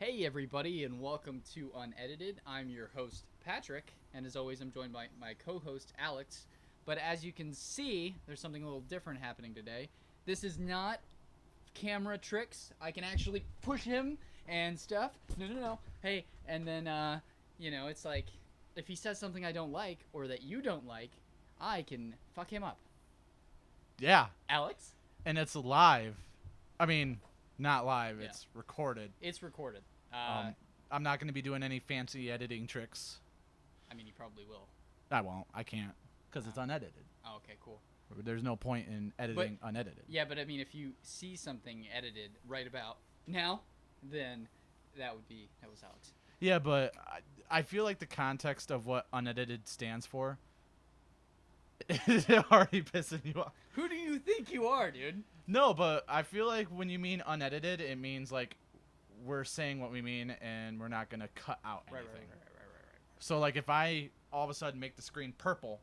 Hey everybody, and welcome to Unedited. I'm your host, Patrick, and as always I'm joined by my co-host, Alex. But as you can see, there's something a little different happening today. This is not camera tricks. I can actually push him and stuff. No. Hey, and then, it's like, if he says something I don't like, or that you don't like, I can fuck him up. Yeah. Alex? And it's live. I mean, not live. Yeah. It's recorded. It's recorded. I'm not going to be doing any fancy editing tricks. I mean, you probably will. I won't. I can't. Because it's unedited. Oh, okay, cool. There's no point in editing unedited. Yeah, but I mean, if you see something edited right about now, then that was Alex. Yeah, but I feel like the context of what unedited stands for is already pissing you off. Who do you think you are, dude? No, but I feel like when you mean unedited, it means like we're saying what we mean and we're not going to cut out anything. Right. So like if I all of a sudden make the screen purple,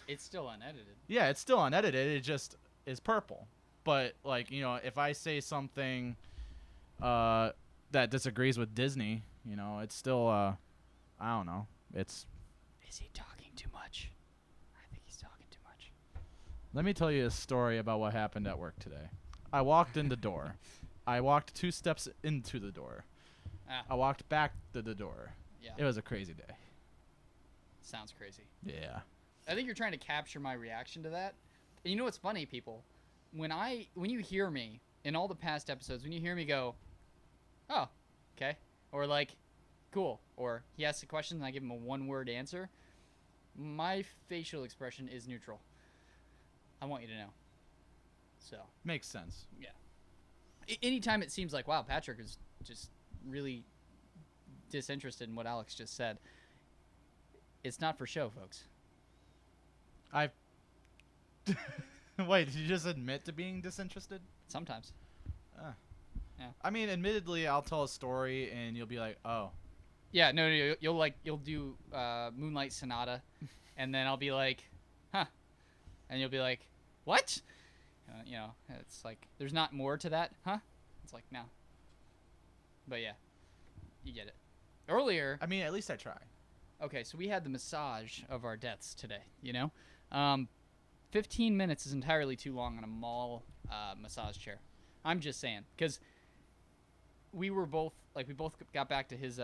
it's still unedited. yeah, it's still unedited. It just is purple. But like, if I say something that disagrees with Disney, it's still I don't know. Is he talking too much? I think he's talking too much. Let me tell you a story about what happened at work today. I walked in the door. I walked 2 steps into the door. I walked back to the door. Yeah. It was a crazy day. Sounds crazy. Yeah. I think you're trying to capture my reaction to that. And you know what's funny, people? When you hear me in all the past episodes, when you hear me go, "Oh, okay," or like, "Cool," or he asks a question and I give him a one-word answer, my facial expression is neutral. I want you to know. So Makes sense. yeah. Anytime it seems like, wow, Patrick is just really disinterested in what Alex just said, it's not for show, folks. Wait, did you just admit to being disinterested? Sometimes. Yeah. I mean, admittedly, I'll tell a story and you'll be like, "Oh." Yeah, no, you'll do Moonlight Sonata, and then I'll be like, "Huh," and you'll be like, "What?" It's like there's not more to that, huh? It's like no. But yeah, you get it. Earlier, I mean, at least I try. okay, so we had the massage of our deaths today. 15 minutes is entirely too long on a mall massage chair. I'm just saying, because we both got back to his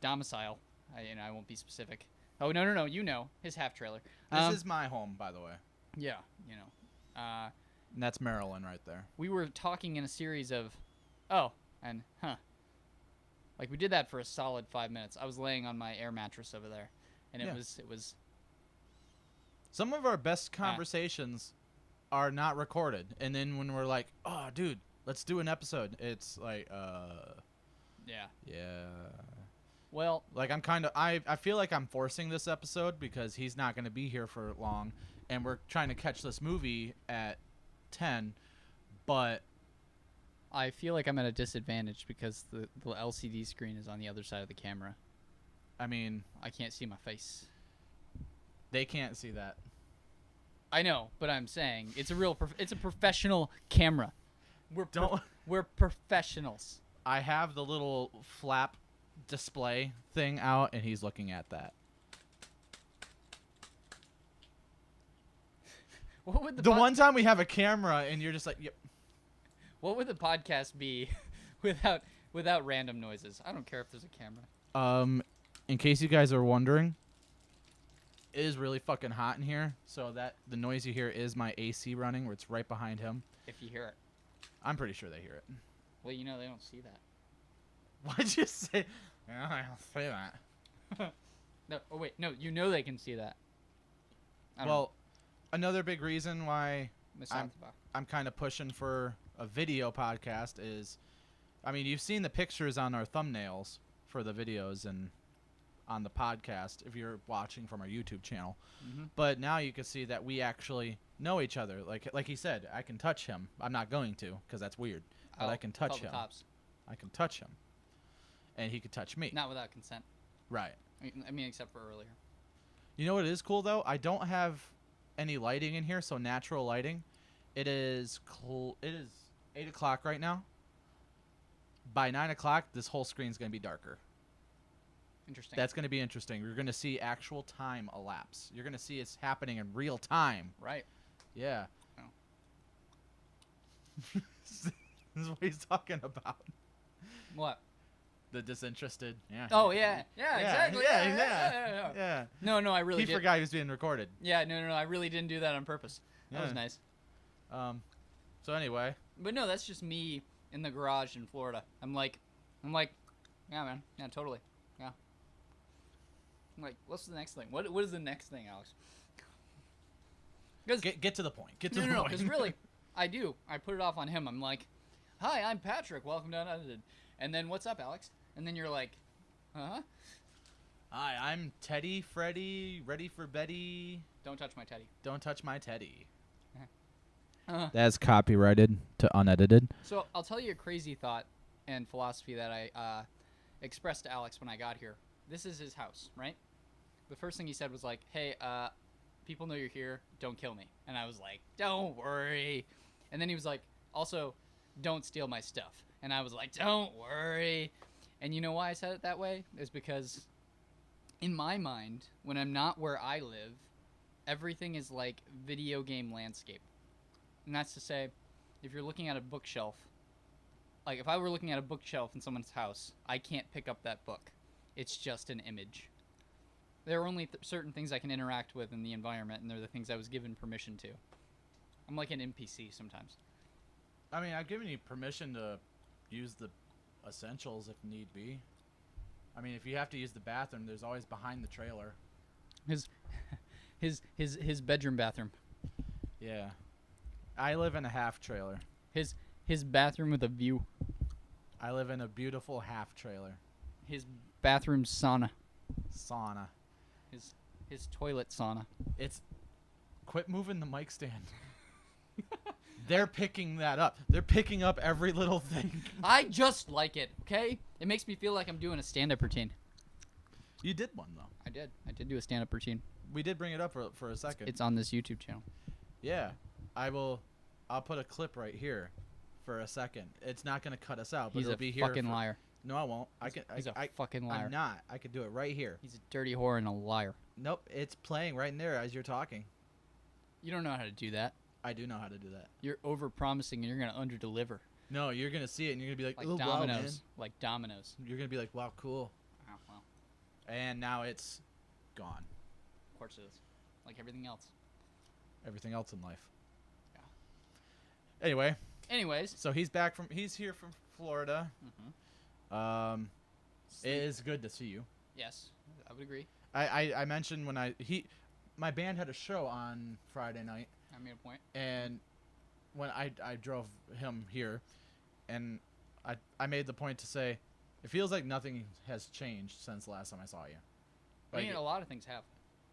domicile. I won't be specific. Oh no, his half trailer. This is my home, by the way. Yeah, And that's Maryland right there. we were talking in a series of, oh, and huh. Like we did that for a solid 5 minutes. I was laying on my air mattress over there, and Yeah. it was. Some of our best conversations are not recorded. And then when we're like, "Oh, dude, let's do an episode," it's like, Yeah. yeah. Well, Like I feel like I'm forcing this episode because he's not going to be here for long. And we're trying to catch this movie at 10, but I feel like I'm at a disadvantage because the LCD screen is on the other side of the camera. I mean, I can't see my face. they can't see that. I know, but I'm saying it's a professional camera. We're professionals. I have the little flap display thing out, and he's looking at that. What would The one time we have a camera, and you're just like, "Yep." What would the podcast be without random noises? I don't care if there's a camera. In case you guys are wondering, it is really fucking hot in here. So that the noise you hear is my AC running, where it's right behind him. If you hear it. I'm pretty sure they hear it. Well, they don't see that. Why'd you say? Yeah, I don't say that. No. Oh wait. No. They can see that. I don't Well, another big reason why know. I'm kind of pushing for a video podcast is, I mean, you've seen the pictures on our thumbnails for the videos and on the podcast if you're watching from our YouTube channel. Mm-hmm. But now you can see that we actually know each other. Like he said, I can touch him. I'm not going to because that's weird. But I can touch call the him. cops. I can touch him. And he could touch me. Not without consent. Right. I mean, except for earlier. You know what is cool, though? I don't have any lighting in here, so natural lighting. It is 8 o'clock right now. by 9 o'clock, this whole screen's going to be darker. Interesting. That's going to be interesting. You're going to see actual time elapse. You're going to see it's happening in real time. Right. Yeah. Oh. This is what he's talking about. What? The disinterested. Yeah. Oh, yeah. Yeah, exactly. Yeah. No, I really He forgot he was being recorded. Yeah, no, I really didn't do that on purpose. That was nice. So anyway. But no, that's just me in the garage in Florida. I'm like, yeah, man. Yeah, totally. Yeah. I'm like, what's the next thing? What is the next thing, Alex? Get to the point. Get to the No, point. because really, I do. I put it off on him. I'm like, hi, I'm Patrick. Welcome to Unedited. And then, what's up, Alex? And then you're like, huh? Hi, I'm Teddy Freddy, ready for Betty. Don't touch my teddy. Don't touch my teddy. That's copyrighted to Unedited. So I'll tell you a crazy thought and philosophy that I expressed to Alex when I got here. This is his house, right? The first thing he said was like, hey, people know you're here. Don't kill me. And I was like, don't worry. And then he was like, also, don't steal my stuff. And I was like, don't worry. And you know why I said it that way? Is because in my mind, when I'm not where I live, everything is like video game landscape. And that's to say, if you're looking at a bookshelf, like if I were looking at a bookshelf in someone's house, I can't pick up that book. It's just an image. There are only certain things I can interact with in the environment, and they're the things I was given permission to. I'm like an NPC sometimes. I mean, I've given you permission to use the essentials if need be. I mean, if you have to use the bathroom, there's always behind the trailer. His bedroom bathroom. Yeah. I live in a half trailer. His bathroom with a view. I live in a beautiful half trailer. His bathroom sauna. Sauna. His toilet sauna. It's... Quit moving the mic stand. They're picking that up. They're picking up every little thing. I just like it, okay? It makes me feel like I'm doing a stand-up routine. You did one, though. I did do a stand-up routine. We did bring it up for a second. It's on this YouTube channel. Yeah. I'll put a clip right here for a second. It's not going to cut us out, but He's it'll a be here. fucking liar. No, I won't. He's a fucking liar. I'm not. I could do it right here. He's a dirty whore and a liar. Nope. It's playing right in there as you're talking. You don't know how to do that. I do know how to do that. You're over-promising and you're going to under-deliver. No, you're going to see it and you're going to be like, Like oh, dominoes. wow, man. Like dominoes. You're going to be like, wow, cool. Oh, well. And now it's gone. Of course it is. Like everything else. Everything else in life. Yeah. Anyway. Anyways. So he's here from Florida. Mm-hmm. It is good to see you. Yes, I would agree. I mentioned when my band had a show on Friday night. I made a point. And when I drove him here, and I made the point to say, it feels like nothing has changed since the last time I saw you. I mean, a lot of things have.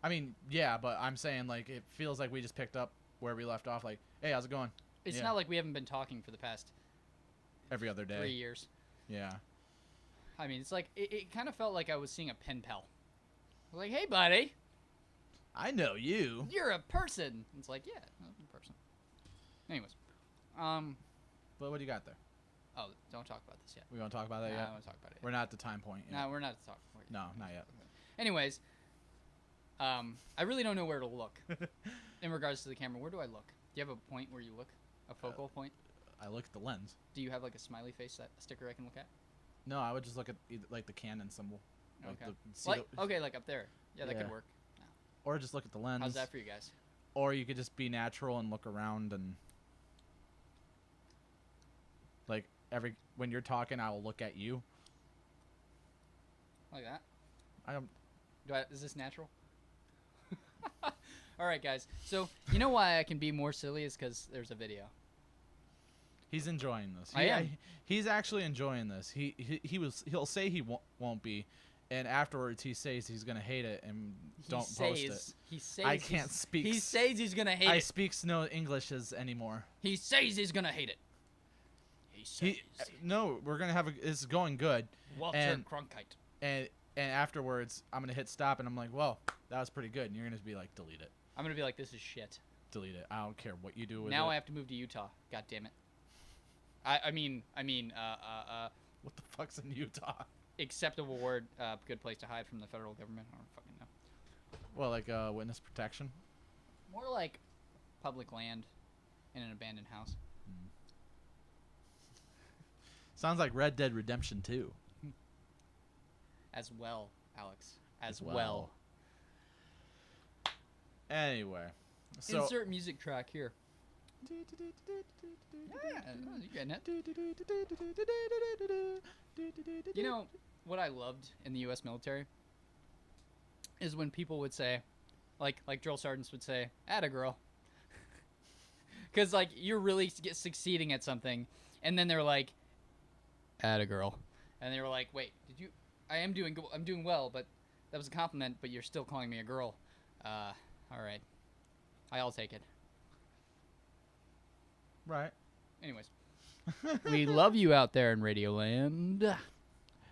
I mean, yeah, but I'm saying, like, it feels like we just picked up where we left off. Like, hey, how's it going? It's not like we haven't been talking for the past every other day. 3 years. Yeah. I mean, it's like, it kind of felt like I was seeing a pen pal. Like, hey, buddy. I know you. You're a person. It's like, yeah, I'm a person. Anyways. But what do you got there? Oh, don't talk about this yet. We want to talk about that I yet? don't want to talk about it. We're not at the time point yet. No, we're not talking. No, not yet. Anyways, I really don't know where to look in regards to the camera. Where do I look? Do you have a point where you look? A focal point? I look at the lens. Do you have like a smiley face sticker I can look at? No, I would just look at like the Canon symbol. Okay. Like up there. Yeah, that could work. No. Or just look at the lens. How's that for you guys? Or you could just be natural and look around and like when you're talking, I will look at you. Like that? I don't. Is this natural? All right, guys. So you know why I can be more silly is because there's a video. He's enjoying this. I am. He's actually enjoying this. He'll say he won't be, and afterwards he says he's gonna hate it and don't post it. He says I can't speak. He says he's gonna hate it. I speaks no Englishes anymore. He says he's gonna hate it. He says. No, we're gonna have it's going good. Walter Cronkite. And afterwards I'm gonna hit stop and I'm like, well, that was pretty good. And you're gonna be like, delete it. I'm gonna be like, this is shit. Delete it. I don't care what you do with it. Now I have to move to Utah. God damn it. I mean, What the fuck's in Utah? Acceptable word, good place to hide from the federal government. I don't fucking know. Well, like witness protection. More like public land in an abandoned house. Sounds like Red Dead Redemption 2. As well, Alex. As well. well. Anyway, so Insert music track here. Yeah, you getting it. You know what I loved in the U.S. military is when people would say, like drill sergeants would say, "Atta girl," because like you're really succeeding at something, and then they're like, "Atta girl," and they were like, "Wait, did you? I'm doing well, but that was a compliment, but you're still calling me a girl." All right, I'll take it. right. Anyways, we love you out there in Radioland.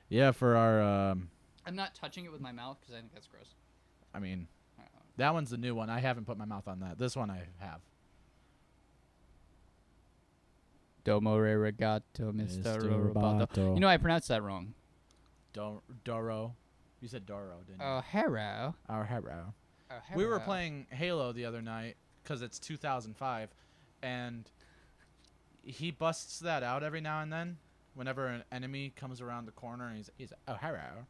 Yeah, for our I'm not touching it with my mouth because I think that's gross. I mean, that one's the new one. I haven't put my mouth on that. This one I have. Domo re regato, Mr. Mr. Roboto. Roboto. You know, I pronounced that wrong. Doro. You said Doro, didn't you? Oh, hero. Our hero. We were playing Halo the other night because it's 2005, and he busts that out every now and then whenever an enemy comes around the corner and he's oh hero,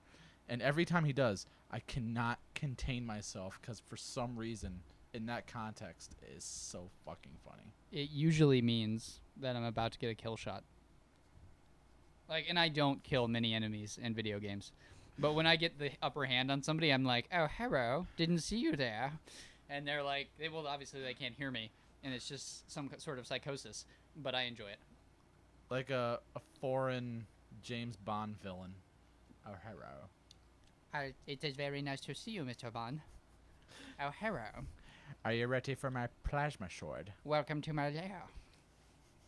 and every time he does, I cannot contain myself because for some reason in that context it is so fucking funny. It usually means that I'm about to get a kill shot. Like, and I don't kill many enemies in video games. But when I get the upper hand on somebody, I'm like, oh, hello, didn't see you there. And they're like, obviously they can't hear me. And it's just some sort of psychosis. But I enjoy it. Like a foreign James Bond villain. Oh, hero. It is very nice to see you, Mr. Bond. Oh, hello. Are you ready for my plasma sword? Welcome to my lair.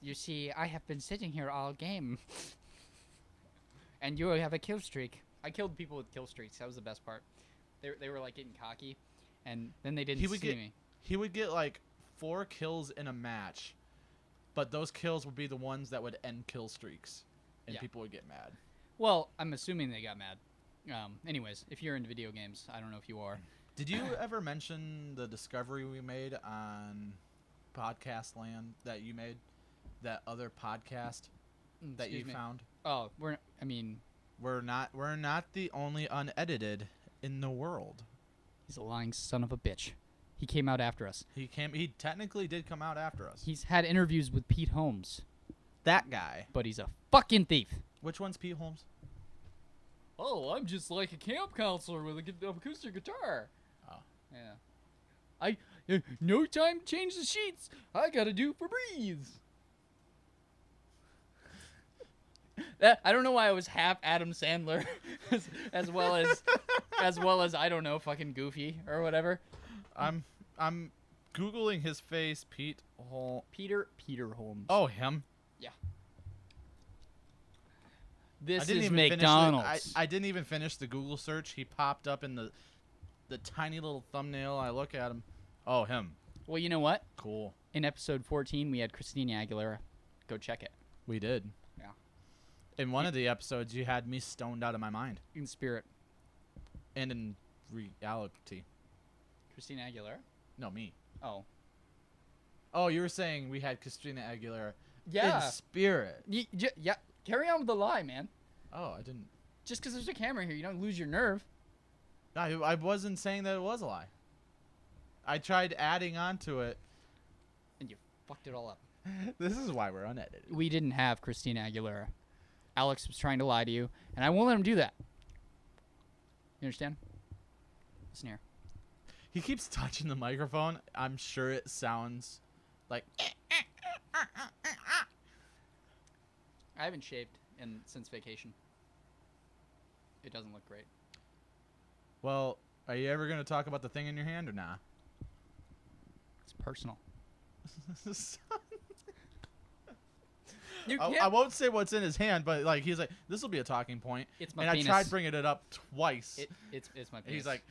You see, I have been sitting here all game. And you have a kill streak. I killed people with kill streaks. That was the best part. They were like getting cocky, and then they didn't see me. He would get like 4 kills in a match, but those kills would be the ones that would end kill streaks, and Yeah. people would get mad. Well, I'm assuming they got mad. Anyways, if you're into video games, I don't know if you are. Did you ever mention the discovery we made on Podcast Land that you made? That other podcast that you found? Oh, we're not the only unedited in the world. He's a lying son of a bitch. He came out after us. He technically did come out after us. He's had interviews with Pete Holmes. That guy. But he's a fucking thief. Which one's Pete Holmes? Oh, I'm just like a camp counselor with an acoustic guitar. Oh. Yeah. No time to change the sheets. I gotta do Febreze. I don't know why I was half Adam Sandler, as well as I don't know, fucking Goofy or whatever. I'm googling his face, Peter Holmes. Oh, him. Yeah. This I didn't is even McDonald's. I didn't even finish the Google search. He popped up in the tiny little thumbnail. I look at him. Oh, him. Well, you know what? Cool. In episode 14, we had Christina Aguilera. Go check it. We did. Yeah. In one of the episodes, you had me stoned out of my mind. In spirit. And in reality. Christina Aguilera? No, me. Oh. Oh, you were saying we had Christina Aguilera Yeah. in spirit. Yeah. Carry on with the lie, man. Oh, I didn't. Just because there's a camera here, you don't lose your nerve. No, I wasn't saying that it was a lie. I tried adding on to it. And you fucked it all up. This is why we're unedited. We didn't have Christina Aguilera. Alex was trying to lie to you, and I won't let him do that. You understand? Listen here. He keeps touching the microphone. I'm sure it sounds like... I haven't shaved since vacation. It doesn't look great. Well, are you ever going to talk about the thing in your hand or not? It's personal. I won't say what's in his hand, but like he's like, this will be a talking point. It's my and penis. I tried bringing it up twice. It's my penis. And he's like,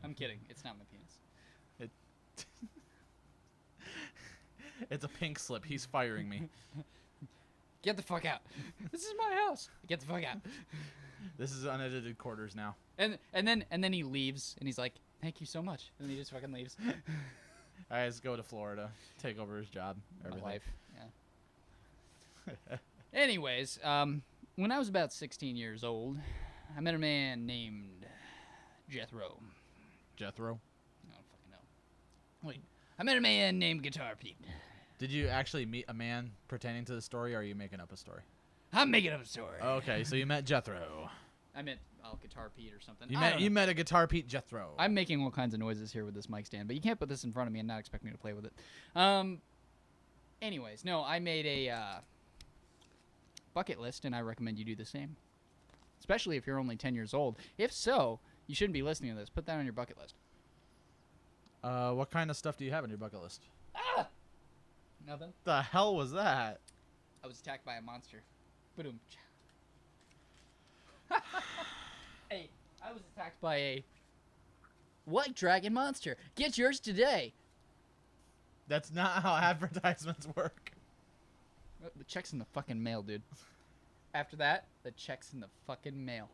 I'm kidding. It's not my penis. It's a pink slip. He's firing me. Get the fuck out. This is my house. Get the fuck out. This is unedited quarters now. And then he leaves, and he's like, thank you so much. And then he just fucking leaves. All right, let's go to Florida. Take over his job. My Everything. life. Yeah. Anyways, when I was about 16 years old, I met a man named Jethro. Jethro. I don't fucking know. Wait, I met a man named Guitar Pete. Did you actually meet a man pertaining to the story, or are you making up a story? I'm making up a story. Okay, so you met Jethro. I meant Guitar Pete or something. You met a Guitar Pete Jethro. I'm making all kinds of noises here with this mic stand, but you can't put this in front of me and not expect me to play with it. Anyways, no, I made a bucket list, and I recommend you do the same. Especially if you're only 10 years old. If so, you shouldn't be listening to this. Put that on your bucket list. What kind of stuff do you have on your bucket list? Ah! Nothing. The hell was that? I was attacked by a monster. Boom. Hey, I was attacked by a white dragon monster. Get yours today. That's not how advertisements work. The check's in the fucking mail, dude. After that, the check's in the fucking mail.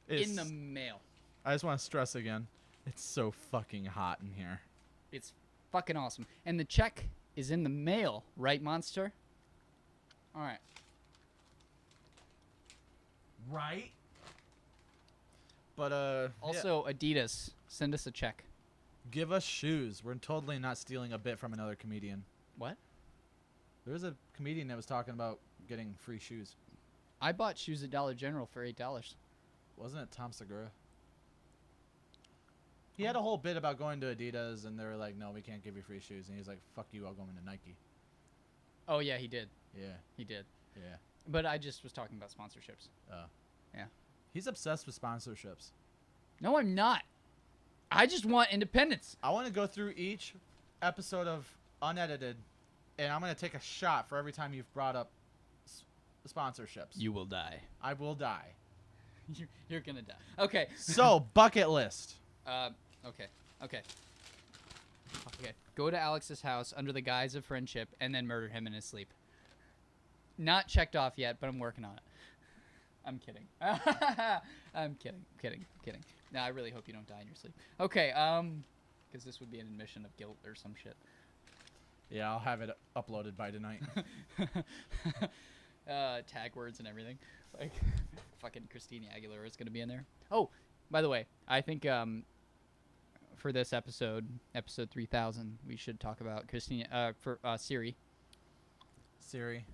In the mail. I just want to stress again. It's so fucking hot in here. It's fucking awesome. And the check is in the mail, right, monster? All right. Right? But, Also, Adidas, send us a check. give us shoes. We're totally not stealing a bit from another comedian. What? There was a comedian that was talking about getting free shoes. I bought shoes at Dollar General for $8. Wasn't it Tom Segura? He had a whole bit about going to Adidas, and they were like, no, we can't give you free shoes. And he was like, fuck you, I'll go into Nike. Oh, yeah, he did. Yeah, He did. yeah. But I just was talking about sponsorships. Oh. Yeah. He's obsessed with sponsorships. No, I'm not. I just want independence. I want to go through each episode of Unedited, and I'm going to take a shot for every time you've brought up sponsorships. You will die. I will die. You're gonna die. Okay. So, bucket list. Okay. Okay. Okay. Go to Alex's house under the guise of friendship and then murder him in his sleep. Not checked off yet, but I'm working on it. I'm kidding. I'm kidding. No, I really hope you don't die in your sleep. Okay. Because this would be an admission of guilt or some shit. Yeah, I'll have it uploaded by tonight. Tag words and everything. Like, fucking Christina Aguilera is going to be in there. Oh, by the way, I think for this episode 3000, we should talk about Christina, Siri. Siri.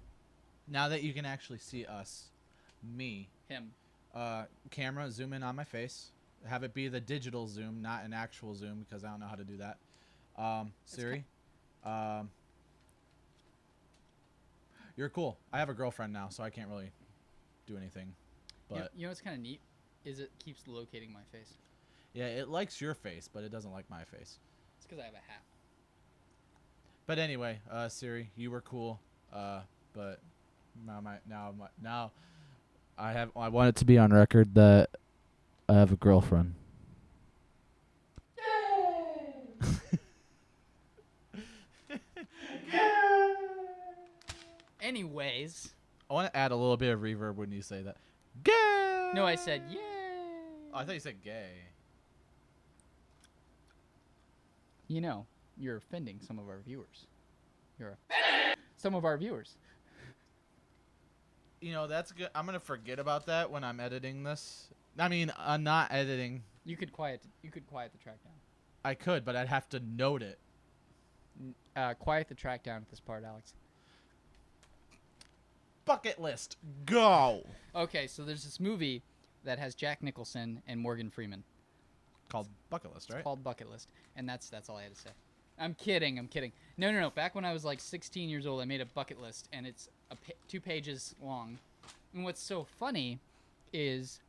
Now that you can actually see us, me, Him. camera, zoom in on my face. Have it be the digital zoom, not an actual zoom, because I don't know how to do that. Siri. You're cool. I have a girlfriend now, so I can't really do anything. But You know what's kind of neat? Is it keeps locating my face. yeah, it likes your face, but it doesn't like my face. It's because I have a hat. But anyway, Siri, you were cool. But now I want it to be on record that I have a girlfriend. Anyways. I want to add a little bit of reverb when you say that. Gay. No, I said yay. Oh, I thought you said gay. You know, you're offending some of our viewers. Some of our viewers. You know, that's good. I'm gonna forget about that when I'm editing this. I mean, I'm not editing. You could quiet the track down. I could, but I'd have to note it. Quiet the track down at this part, Alex. Bucket list, go. Okay, so there's this movie that has Jack Nicholson and Morgan Freeman. Called Bucket List, right? It's called Bucket List, and that's all I had to say. I'm kidding. No. Back when I was like 16 years old, I made a bucket list, and it's 2 pages long. And what's so funny is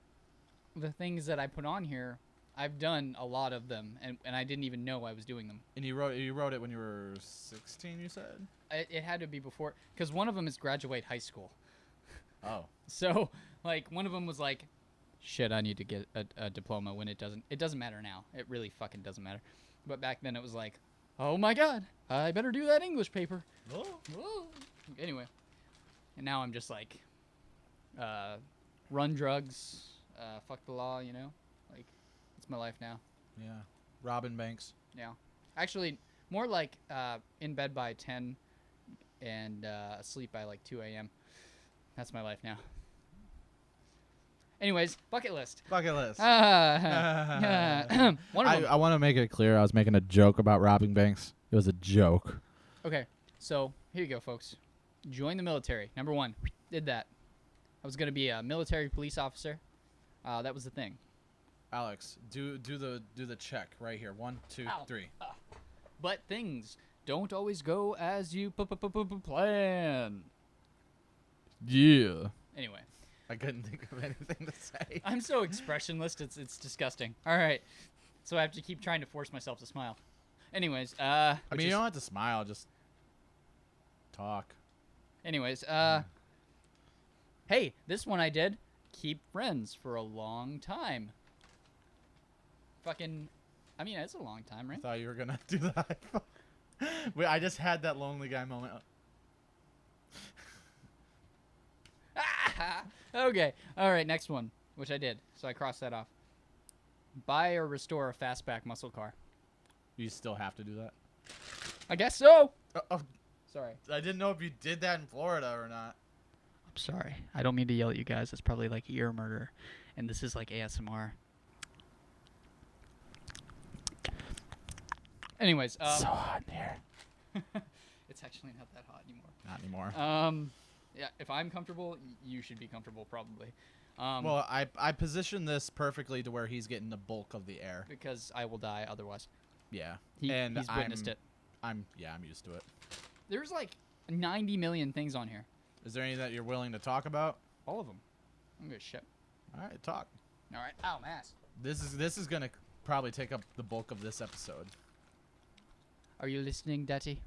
the things that I put on here, I've done a lot of them, and I didn't even know I was doing them. And you wrote it when you were 16, you said? It had to be before, because one of them is graduate high school. Oh. So, like, one of them was like, shit, I need to get a diploma when it doesn't matter now. It really fucking doesn't matter. But back then it was like, oh my god, I better do that English paper. Oh. Whoa. Anyway, and now I'm just like, run drugs, fuck the law, you know, like it's my life now. Yeah. Robbing banks. Yeah, actually, more like in bed by 10 and asleep by like 2 a.m. That's my life now. Anyways, bucket list. Bucket list. One of them. I want to make it clear I was making a joke about robbing banks. It was a joke. Okay, so here you go, folks. Join the military. Number 1, did that. I was gonna be a military police officer. That was the thing. Alex, do the check right here. 1, 2, Ow. 3. But things don't always go as you plan. Yeah. Anyway, I couldn't think of anything to say. I'm so expressionless. It's disgusting. All right, so I have to keep trying to force myself to smile. Anyways, I mean, you don't have to smile. Just talk. Anyways, hey, this one I did. Keep friends for a long time. Fucking, I mean, it's a long time, I right? thought you were gonna do that. Wait, I just had that lonely guy moment. Okay, all right, next one, which I did, so I crossed that off. Buy or restore a fastback muscle car. You still have to do that. I guess so. Oh, Sorry. I didn't know if you did that in Florida or not. I'm sorry. I don't mean to yell at you guys. It's probably like ear murder, and this is like ASMR. Anyways, So hot in here. it's actually not that hot anymore. Not anymore. Yeah, if I'm comfortable, you should be comfortable probably. Well, I positioned this perfectly to where he's getting the bulk of the air. Because I will die otherwise. Yeah. He's and witnessed it. I'm used to it. There's like 90 million things on here. Is there any that you're willing to talk about? All of them. I'm gonna shit. All right, talk. All right. Ow, my ass. This is gonna probably take up the bulk of this episode. Are you listening, Daddy?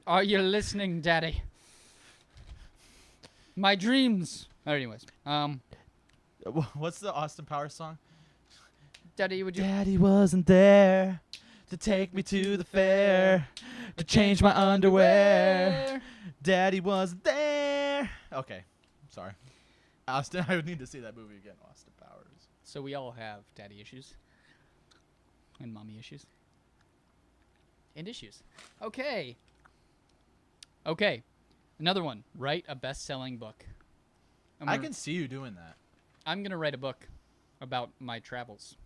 Are you listening, Daddy? My dreams. Anyways, What's the Austin Powers song? Daddy, would you? Daddy wasn't there to take me to the fair, to change my underwear. Daddy wasn't there. Okay, sorry. Austin, I would need to see that movie again. Austin Powers. So we all have daddy issues. And mommy issues. And issues. Okay. Okay. Another one. Write a best-selling book. I can see you doing that. I'm going to write a book about my travels.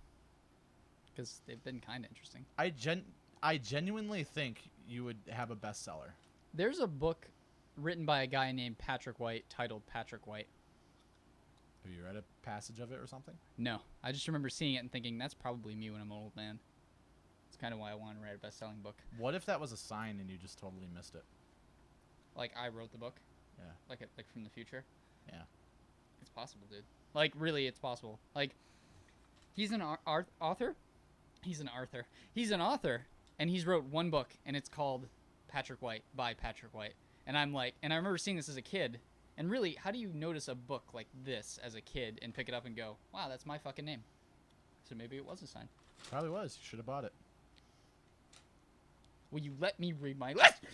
Because they've been kind of interesting. I genuinely think you would have a bestseller. There's a book written by a guy named Patrick White titled Patrick White. Have you read a passage of it or something? No. I just remember seeing it and thinking, that's probably me when I'm an old man. That's kind of why I want to write a best-selling book. What if that was a sign and you just totally missed it? Like, I wrote the book? Yeah. Like from the future? Yeah. It's possible, dude. Like, really, it's possible. Like, he's an author. He's an author. He's an author, and he's wrote one book, and it's called Patrick White by Patrick White. And I'm like, and I remember seeing this as a kid. And really, how do you notice a book like this as a kid and pick it up and go, wow, that's my fucking name? So maybe it was a sign. Probably was. You should have bought it. Will you let me read my list?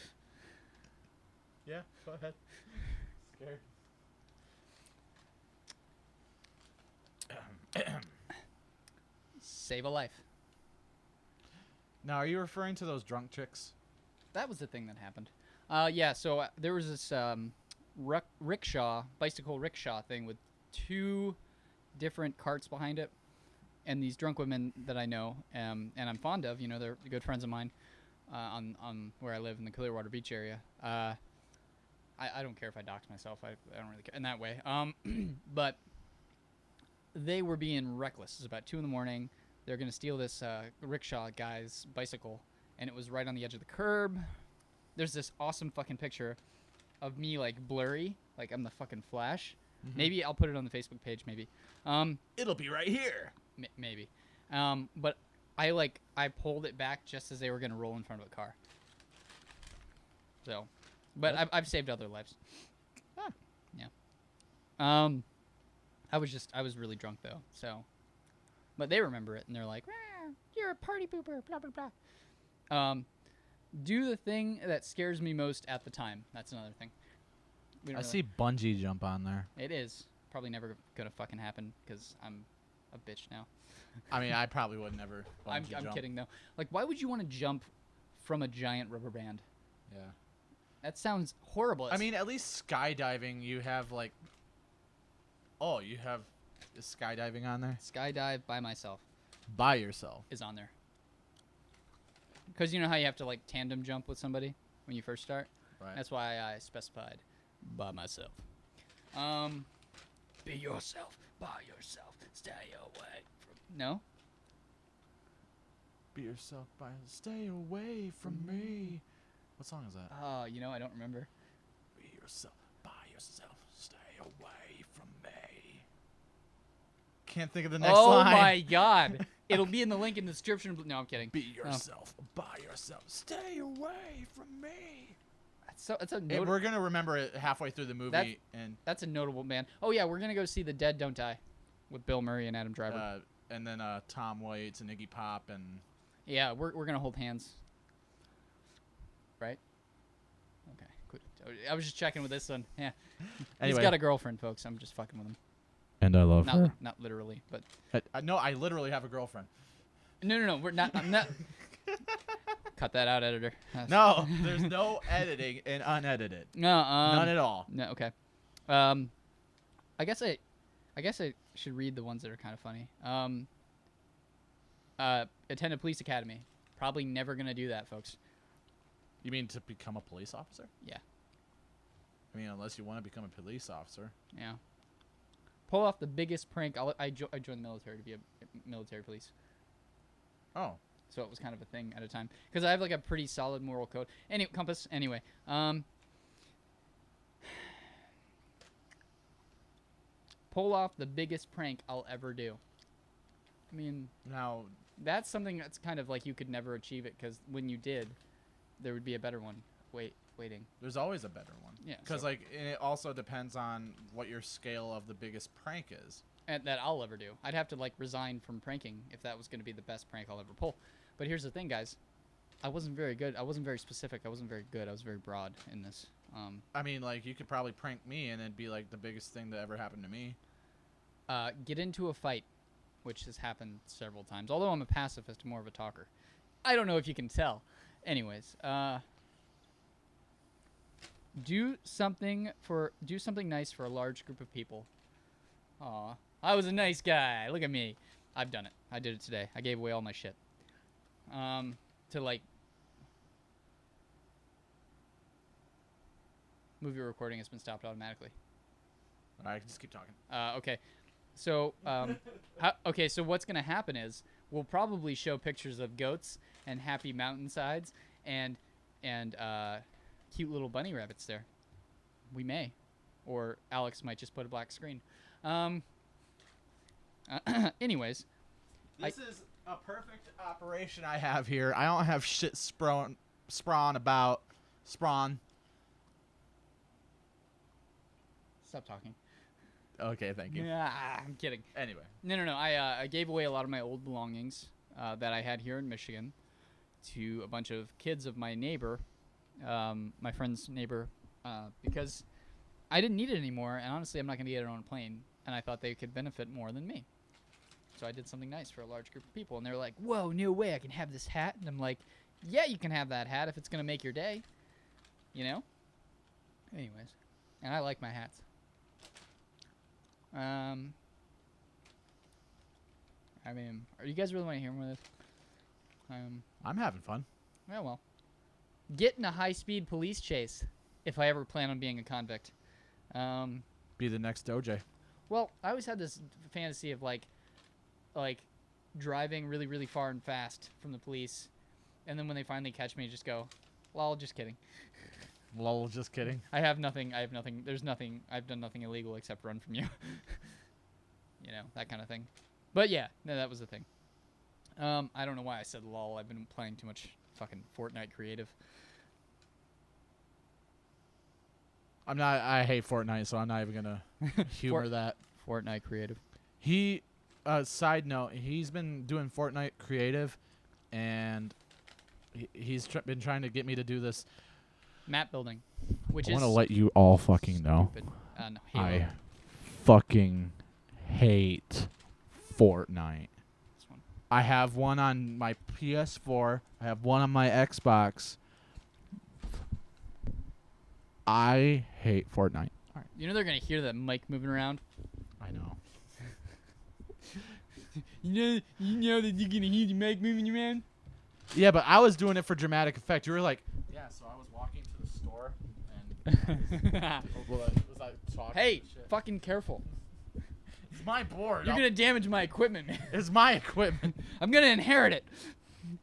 Yeah, go ahead. Scared. Save a life. Now, are you referring to those drunk chicks? That was the thing that happened. Yeah, so there was this bicycle rickshaw thing with 2 different carts behind it. And these drunk women that I know and I'm fond of, you know, they're good friends of mine on where I live in the Clearwater Beach area. I don't care if I dox myself. I don't really care in that way. But they were being reckless. It was about 2 in the morning. They're going to steal this rickshaw guy's bicycle. And it was right on the edge of the curb. There's this awesome fucking picture of me, like, blurry. Like, I'm the fucking Flash. Mm-hmm. Maybe I'll put it on the Facebook page, maybe. It'll be right here. Maybe. But I pulled it back just as they were going to roll in front of a car. So, but I've saved other lives. Huh. Yeah. I was really drunk though. So, but they remember it and they're like, "You're a party pooper." Blah blah blah. Do the thing that scares me most at the time. That's another thing. I see bungee jump on there. It is probably never gonna fucking happen because I'm a bitch now. I mean, I probably would never. I'm jump. kidding though. Like, why would you want to jump from a giant rubber band? Yeah. That sounds horrible. I mean, at least skydiving, you have like. Oh, you have is skydiving on there? Skydive by myself By yourself. is on there. Because you know how you have to like tandem jump with somebody when you first start? Right. That's why I specified by myself. Be yourself, by yourself, stay away from... No? Be yourself by. Stay away from me. What song is that? Oh, you know, I don't remember. Be yourself by yourself. Stay away from me. Can't think of the next line. Oh my god. It'll be in the link in the description. No, I'm kidding. Be yourself by yourself. Stay away from me. That's a And notable... we're gonna remember it halfway through the movie, and That's a notable band. Oh yeah, we're gonna go see The Dead Don't Die with Bill Murray and Adam Driver. and then Tom Waits and Iggy Pop and Yeah, we're gonna hold hands. Right? Okay, good. I was just checking with this one. Yeah. Anyway. He's got a girlfriend, folks. I'm just fucking with him. And I love Not literally, but No, I literally have a girlfriend. no. We're not. I'm not. Cut that out, editor. No, there's no editing in unedited. No. None at all. No. Okay. I guess I should read the ones that are kind of funny. Attend a police academy. Probably never gonna do that, folks. You mean to become a police officer? Yeah. I mean, unless you want to become a police officer. Yeah. Pull off the biggest prank. I joined the military to be a military police. Oh. So it was kind of a thing at a time. Because I have like a pretty solid moral code. Compass. Anyway. Pull off the biggest prank I'll ever do. I mean, Now, that's something that's kind of like you could never achieve it because when you did, there would be a better one waiting. there's always a better one. Yeah, Because so- like it also depends on what your scale of the biggest prank is. And that I'll ever do. I'd have to like resign from pranking if that was going to be the best prank I'll ever pull. But here's the thing, guys. I wasn't very good. I wasn't very specific. I wasn't very good. I was very broad in this. I mean, like you could probably prank me and it'd be like the biggest thing that ever happened to me. Get into a fight, which has happened several times. Although I'm a pacifist, more of a talker. I don't know if you can tell. Anyways, do something nice for a large group of people. Aw, I was a nice guy. Look at me. I've done it. I did it today. I gave away all my shit. To like movie recording has been stopped automatically. I can just keep talking. Okay. So, so what's going to happen is we'll probably show pictures of goats and happy mountainsides and cute little bunny rabbits there. We may. Or Alex might just put a black screen. Anyways. This is a perfect operation I have here. I don't have shit sprawn about sprawn. Stop talking. Okay, thank you. Yeah, I'm kidding. Anyway. No. I gave away a lot of my old belongings that I had here in Michigan to a bunch of kids of my neighbor, my friend's neighbor, because I didn't need it anymore, and honestly, I'm not going to get it on a plane, and I thought they could benefit more than me. So I did something nice for a large group of people, and they were like, whoa, no way, I can have this hat? And I'm like, yeah, you can have that hat if it's going to make your day. You know? Anyways. And I like my hats. I mean, are you guys really want to hear more of this? I'm having fun. Yeah, well. Get in a high-speed police chase if I ever plan on being a convict. Be the next OJ. Well, I always had this fantasy of like driving really, really far and fast from the police, and then when they finally catch me, just go, lol, just kidding. Lol, just kidding. I have nothing. There's nothing. I've done nothing illegal except run from you. You know, that kind of thing. But yeah, no, that was the thing. I don't know why I said lol. I've been playing too much fucking Fortnite creative. I hate Fortnite, so I'm not even gonna humor that. Fortnite creative. Side note, he's been doing Fortnite creative, and he's been trying to get me to do this Map building, which I is want to let you all fucking know. stupid. No, Halo. I fucking hate Fortnite. This one. I have one on my PS4. I have one on my Xbox. I hate Fortnite. All right. You know they're gonna hear that mic moving around. I know. You know that you're gonna hear the mic moving around. Yeah, but I was doing it for dramatic effect. You were like, yeah, so I was walking to the store and was I talking Hey, and shit? fucking careful. It's my board. You're gonna damage my equipment, man. It's my equipment. I'm gonna inherit it.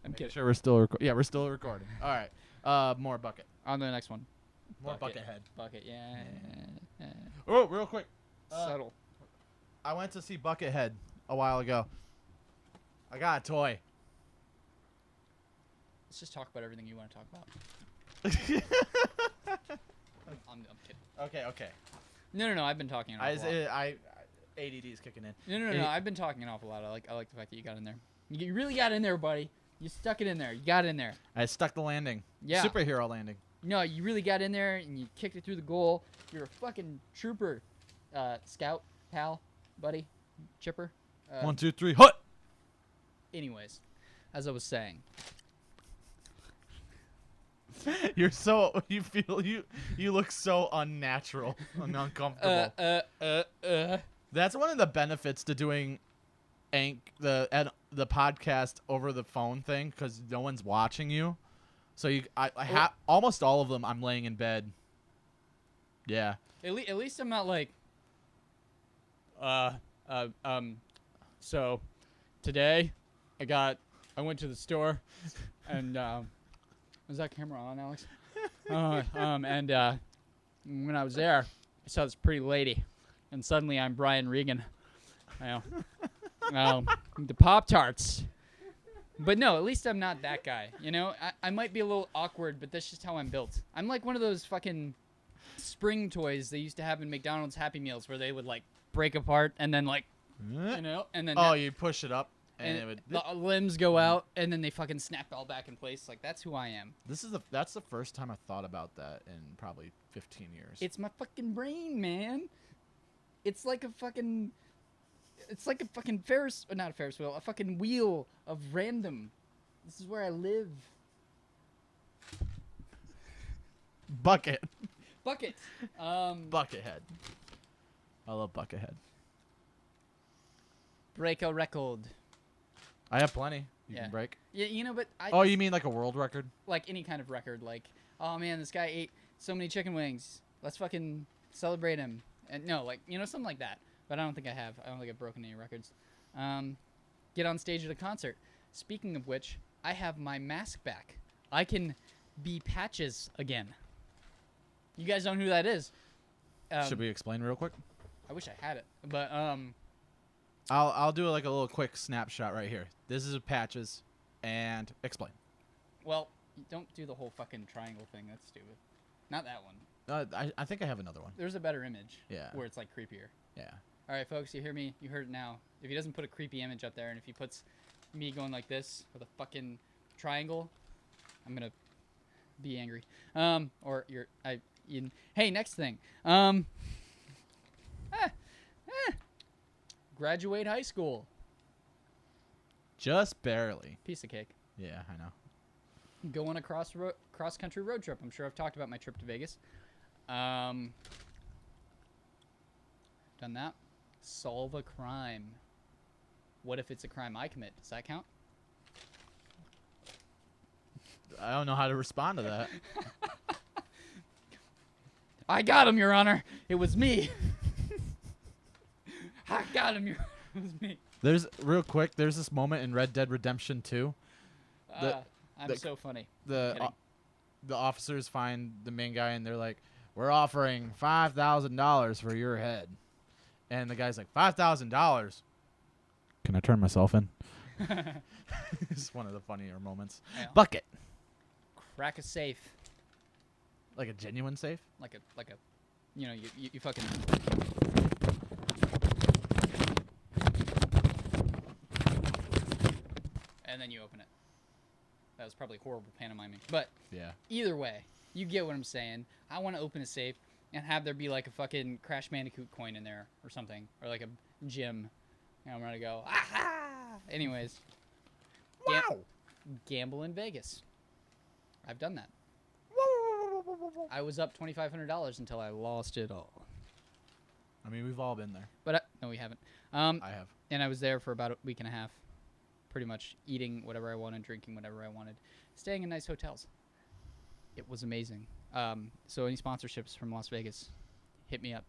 I'm Make kidding. sure we're still yeah, we're still recording. All right. More bucket. On to the next one. More bucket head. Bucket, yeah. Oh, real quick. Subtle. I went to see Buckethead a while ago. I got a toy. Let's just talk about everything you want to talk about. I'm kidding. Okay. No. I've been talking an awful lot. ADD is kicking in. No. I've been talking an awful lot. I like the fact that you got in there. You really got in there, buddy. You stuck it in there. You got in there. I stuck the landing. Yeah. Superhero landing. No, you really got in there and you kicked it through the goal. You're a fucking trooper, scout, pal, buddy, chipper. 1, 2, 3, hut. Anyways, as I was saying, You're so you look so unnatural and uncomfortable. That's one of the benefits to doing the podcast over the phone thing, because no one's watching you. So I have almost all of them. I'm laying in bed. Yeah. at least I'm not like, so today I went to the store and, was that camera on, Alex? And when I was there, I saw this pretty lady, and suddenly I'm Brian Regan. The Pop-Tarts. But no, at least I'm not that guy. You know, I might be a little awkward, but that's just how I'm built. I'm like one of those fucking spring toys they used to have in McDonald's Happy Meals, where they would like break apart and then like, you know, and then You push it up and it would. the limbs go out and then they fucking snap all back in place. Like, that's who I am. That's the first time I thought about that in probably 15 years. It's my fucking brain, man. It's like a fucking not a Ferris wheel, a fucking wheel of random. This is where I live. Bucket. Bucket. Buckethead. I love Buckethead. Break a record. I have plenty. You Yeah. can break. Yeah, you know, but Oh, you mean like a world record? like any kind of record, like, oh man, this guy ate so many chicken wings. Let's fucking celebrate him. And no, like, you know, something like that. But I don't think I have. I don't think I've broken any records. Get on stage at a concert. Speaking of which, I have my mask back. I can be Patches again. You guys don't know who that is. Should we explain real quick? I wish I had it, but I'll do like a little quick snapshot right here. This is Patches, and explain. well, don't do the whole fucking triangle thing. That's stupid. Not that one. I think I have another one. There's a better image. Yeah. Where it's like creepier. Yeah. All right, folks, you hear me? You heard it now. If he doesn't put a creepy image up there, and if he puts me going like this with a fucking triangle, I'm gonna be angry. Hey, next thing. Graduate high school. Just barely. Piece of cake. Yeah, I know. Go on a cross-country road trip. I'm sure I've talked about my trip to Vegas. Done that. Solve a crime. What if it's a crime I commit? Does that count? I don't know how to respond to that. I got him, Your Honor. It was me. I got him, Your Honor. It was me. There's this moment in Red Dead Redemption 2. I'm so funny. The Kidding. the officers find the main guy and they're like, "We're offering $5,000 for your head," and the guy's like, $5,000. Can I turn myself in? It's one of the funnier moments. Yeah. Bucket, Crack a safe. like a genuine safe. Like a, you know, you fucking. And then you open it. That was probably horrible pantomiming. But Yeah. either way, You get what I'm saying. I want to open a safe and have there be like a fucking Crash Bandicoot coin in there or something, or like a gym. And I'm gonna go, aha! Anyways, Wow. gamble in Vegas. I've done that. I was up $2,500 until I lost it all. I mean, we've all been there. But no, we haven't. I have. And I was there for about a week and a half, pretty much eating whatever I wanted, drinking whatever I wanted, staying in nice hotels. It was amazing. So any sponsorships from Las Vegas, hit me up.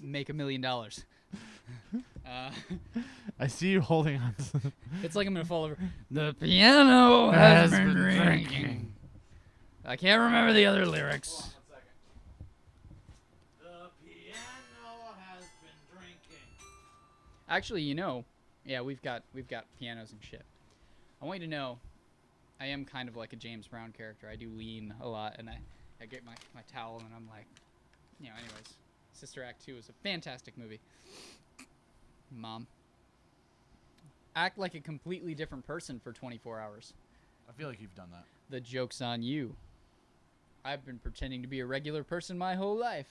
Make $1 million. I see you holding on to It's like I'm gonna fall over. The piano has been drinking. I can't remember the other lyrics. Hold on 1 second. The piano has been drinking. Actually, yeah, we've got pianos and shit. I want you to know, I am kind of like a James Brown character. I do lean a lot, and I get my towel, and I'm like, anyways. Sister Act 2 is a fantastic movie. Mom. Act like a completely different person for 24 hours. I feel like you've done that. The joke's on you. I've been pretending to be a regular person my whole life.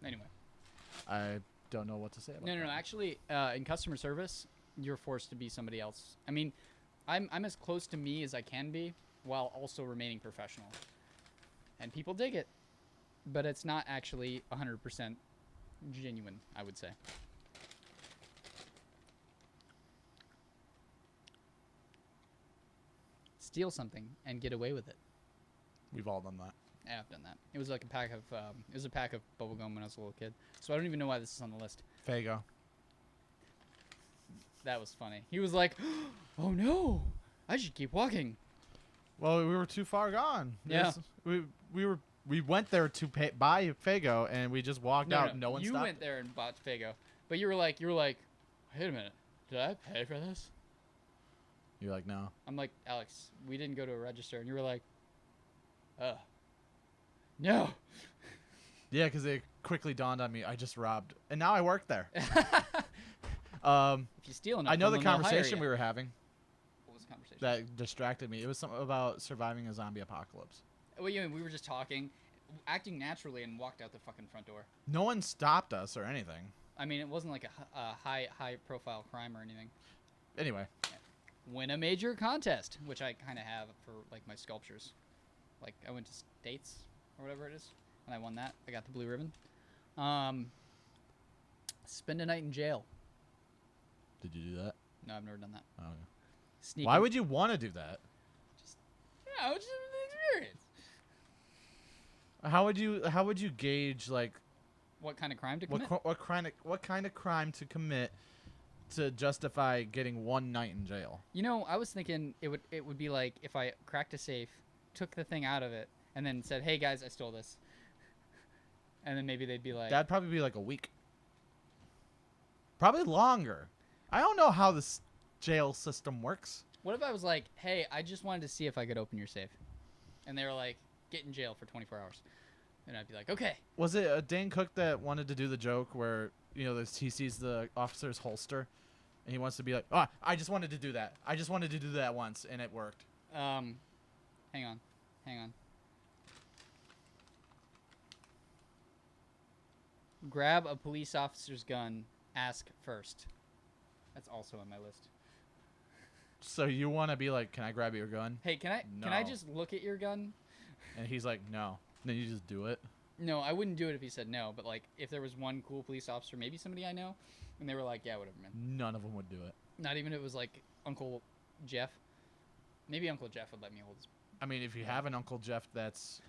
Anyway. I don't know what to say about that. No. Actually, in customer service, you're forced to be somebody else. I mean, I'm as close to me as I can be while also remaining professional. And people dig it. But it's not actually 100% genuine, I would say. Steal something and get away with it. We've all done that. Yeah, I've done that. It was like a pack of bubble gum when I was a little kid. So I don't even know why this is on the list. Fago. That was funny. He was like, "Oh no, I should keep walking." Well, we were too far gone. Yeah. We went there to buy Fago, and we just walked out. No one you stopped. went there and bought Fago, but you were like, wait a minute, did I pay for this? You're like, no. I'm like, Alex, we didn't go to a register, and you were like, no. Yeah, because it quickly dawned on me, I just robbed, and now I work there. If you steal enough, I know from the them, they'll hire conversation you. we were having What was the conversation? that distracted me. It was something about surviving a zombie apocalypse. Well, we were just talking, acting naturally, and walked out the fucking front door. No one stopped us or anything. I mean, it wasn't like a high profile crime or anything. Anyway. Win a major contest, which I kind of have for like my sculptures. Like I went to States or whatever it is, and I won that. I got the blue ribbon. Spend a night in jail. Did you do that? No, I've never done that. Oh, okay. Sneaking. Why would you want to do that? Just an experience. How would you gauge like What kind of crime to commit? what kind of crime to commit to justify getting 1 night in jail? I was thinking it would be like if I cracked a safe, took the thing out of it, and then said, "Hey guys, I stole this," and then maybe they'd be like, That'd probably be like a week. Probably longer. I don't know how this jail system works. "What if I was like, hey, I just wanted to see if I could open your safe," and they were like, "Get in jail for 24 hours," and I'd be like, "Okay." Was it Dane Cook that wanted to do the joke where he sees the officer's holster, and he wants to be like, "Oh, I just wanted to do that. I just wanted to do that once, and it worked." Hang on. Grab a police officer's gun. Ask first. That's also on my list. So you want to be like, "Can I grab your gun?" Hey, can I No. just look at your gun? And he's like, "No." Then you just do it. No, I wouldn't do it if he said no. But like, if there was one cool police officer, maybe somebody I know, and they were like, "Yeah, whatever, man." None of them would do it. Not even if it was like Uncle Jeff. Maybe Uncle Jeff would let me hold his. I mean, if you have an Uncle Jeff that's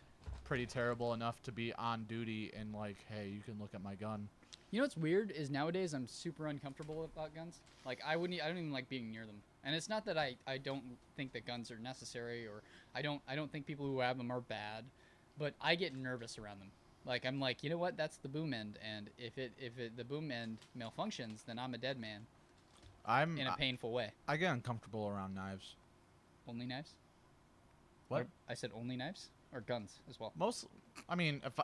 pretty terrible enough to be on duty and like, "Hey, you can look at my gun." You know what's weird is nowadays I'm super uncomfortable about guns. Like I don't even like being near them. And it's not that I don't think that guns are necessary or I don't think people who have them are bad, but I get nervous around them. Like I'm like, you know what? That's the boom end, and if the boom end malfunctions, then I'm a dead man in a painful way. I get uncomfortable around knives. Only knives? What? Or I said only knives or guns as well. I mean, if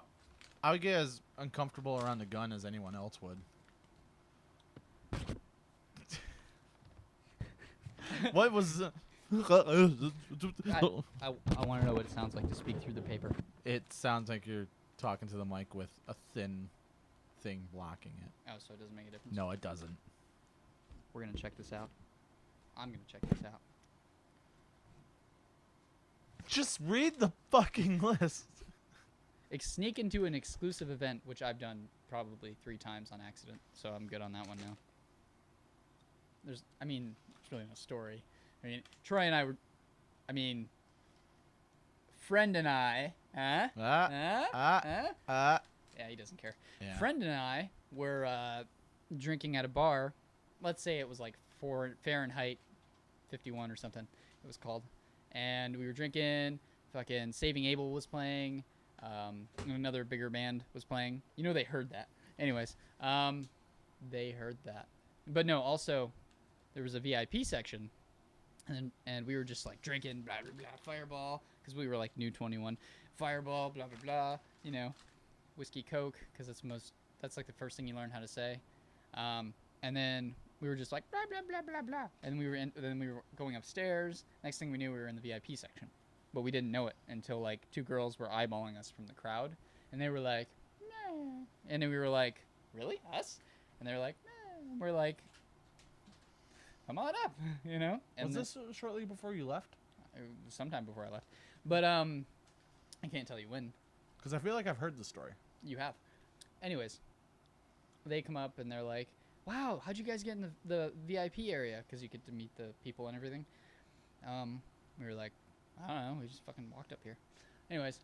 I would get as uncomfortable around the gun as anyone else would. What was? I want to know what it sounds like to speak through the paper. It sounds like you're talking to the mic with a thin thing blocking it. Oh, so it doesn't make a difference. No, it doesn't. We're gonna check this out. I'm gonna check this out. Just read the fucking list. Sneak into an exclusive event, which I've done probably 3 times on accident, so I'm good on that one now. There's really no story. I mean, Troy and I were, friend and I, Ah, yeah, he doesn't care. Yeah. Friend and I were drinking at a bar. Let's say it was like Fahrenheit 51 or something it was called. And we were drinking, fucking Saving Abel was playing, another bigger band was playing. You know they heard that. Anyways, they heard that. But no, also, there was a VIP section, and we were just like drinking, blah, blah, blah, Fireball, because we were like new 21. Fireball, blah, blah, blah, you know, whiskey, Coke, because that's like the first thing you learn how to say. And then we were just like blah blah blah blah blah, and then we were going upstairs. Next thing we knew, we were in the VIP section, but we didn't know it until like 2 girls were eyeballing us from the crowd, and they were like, nah. And then we were like, really, us? And they were like, nah. And we're like, come on up, you know. And was this shortly before you left? Sometime before I left, but I can't tell you when. Because I feel like I've heard the story. You have. Anyways, they come up and they're like, wow, how'd you guys get in the VIP area? Because you get to meet the people and everything. We were like, I don't know, we just fucking walked up here. Anyways,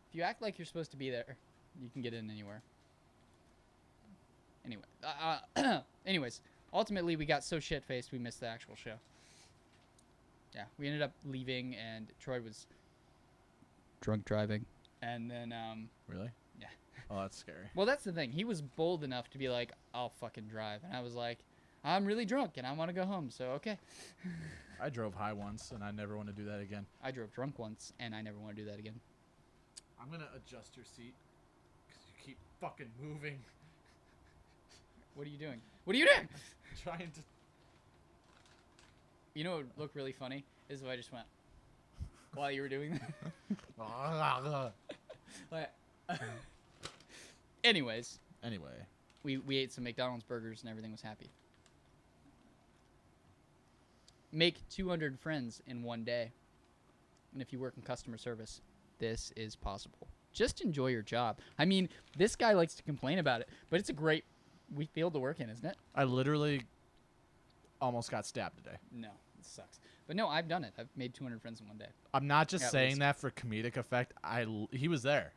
if you act like you're supposed to be there, you can get in anywhere. Anyway, anyways, ultimately we got so shit-faced we missed the actual show. Yeah, we ended up leaving, and Troy was drunk driving. And then, Really? Yeah. Oh, that's scary. Well, that's the thing. He was bold enough to be like, I'll fucking drive. And I was like, I'm really drunk and I want to go home, so okay. I drove high once, and I never want to do that again. I drove drunk once, and I never want to do that again. I'm going to adjust your seat because you keep fucking moving. What are you doing? What are you doing? Trying to... You know what would look really funny? Is if I just went, while you were doing that. Like, anyways, Anyway. we ate some McDonald's burgers, and everything was happy. Make 200 friends in one day. And if you work in customer service, this is possible. Just enjoy your job. I mean, this guy likes to complain about it, but it's a great field to work in, isn't it? I literally almost got stabbed today. No, it sucks. But no, I've done it. I've made 200 friends in one day. I'm not just At saying least. that for comedic effect. He was there.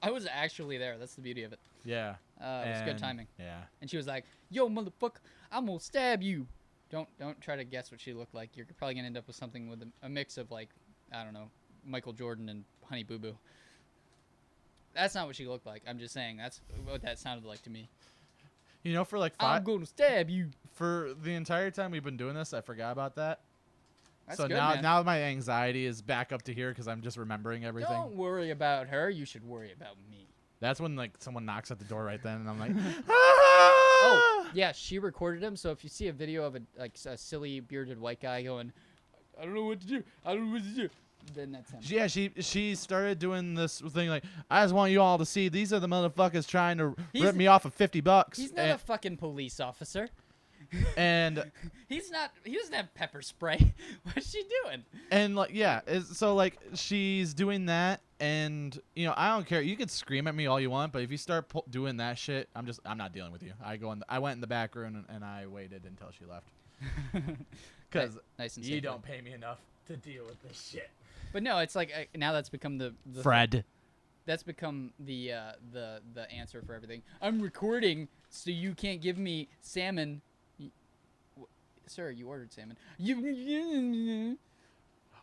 I was actually there. That's the beauty of it. Yeah. It was good And- timing. Yeah. And she was like, yo, motherfucker, I'm going to stab you. Don't try to guess what she looked like. You're probably going to end up with something with a mix of, like, I don't know, Michael Jordan and Honey Boo Boo. That's not what she looked like. I'm just saying that's what that sounded like to me. You know, for like I'm going to stab you. for the entire time we've been doing this, I forgot about that. That's So good, now man. now my anxiety is back up to here because I'm just remembering everything. Don't worry about her. You should worry about me. That's when like someone knocks at the door right then, and I'm like, Oh, yeah, she recorded him. So if you see a video of a silly bearded white guy going, I don't know what to do. I don't know what to do. Then that's him. Yeah, she started doing this thing like, I just want you all to see these are the motherfuckers trying to He's- rip me off of $50. He's not a fucking police officer. and He's not. He doesn't have pepper spray. What's she doing? and like yeah, so like she's doing that, and you know I don't care. You can scream at me all you want, but if you start doing that shit, I'm not dealing with you. I went in the back room and I waited until she left because Nice and you safe. don't pay me enough to deal with this shit. But no, it's like now that's become the Fred. That's become the answer for everything. I'm recording, so you can't give me salmon. Sir, you ordered salmon. You.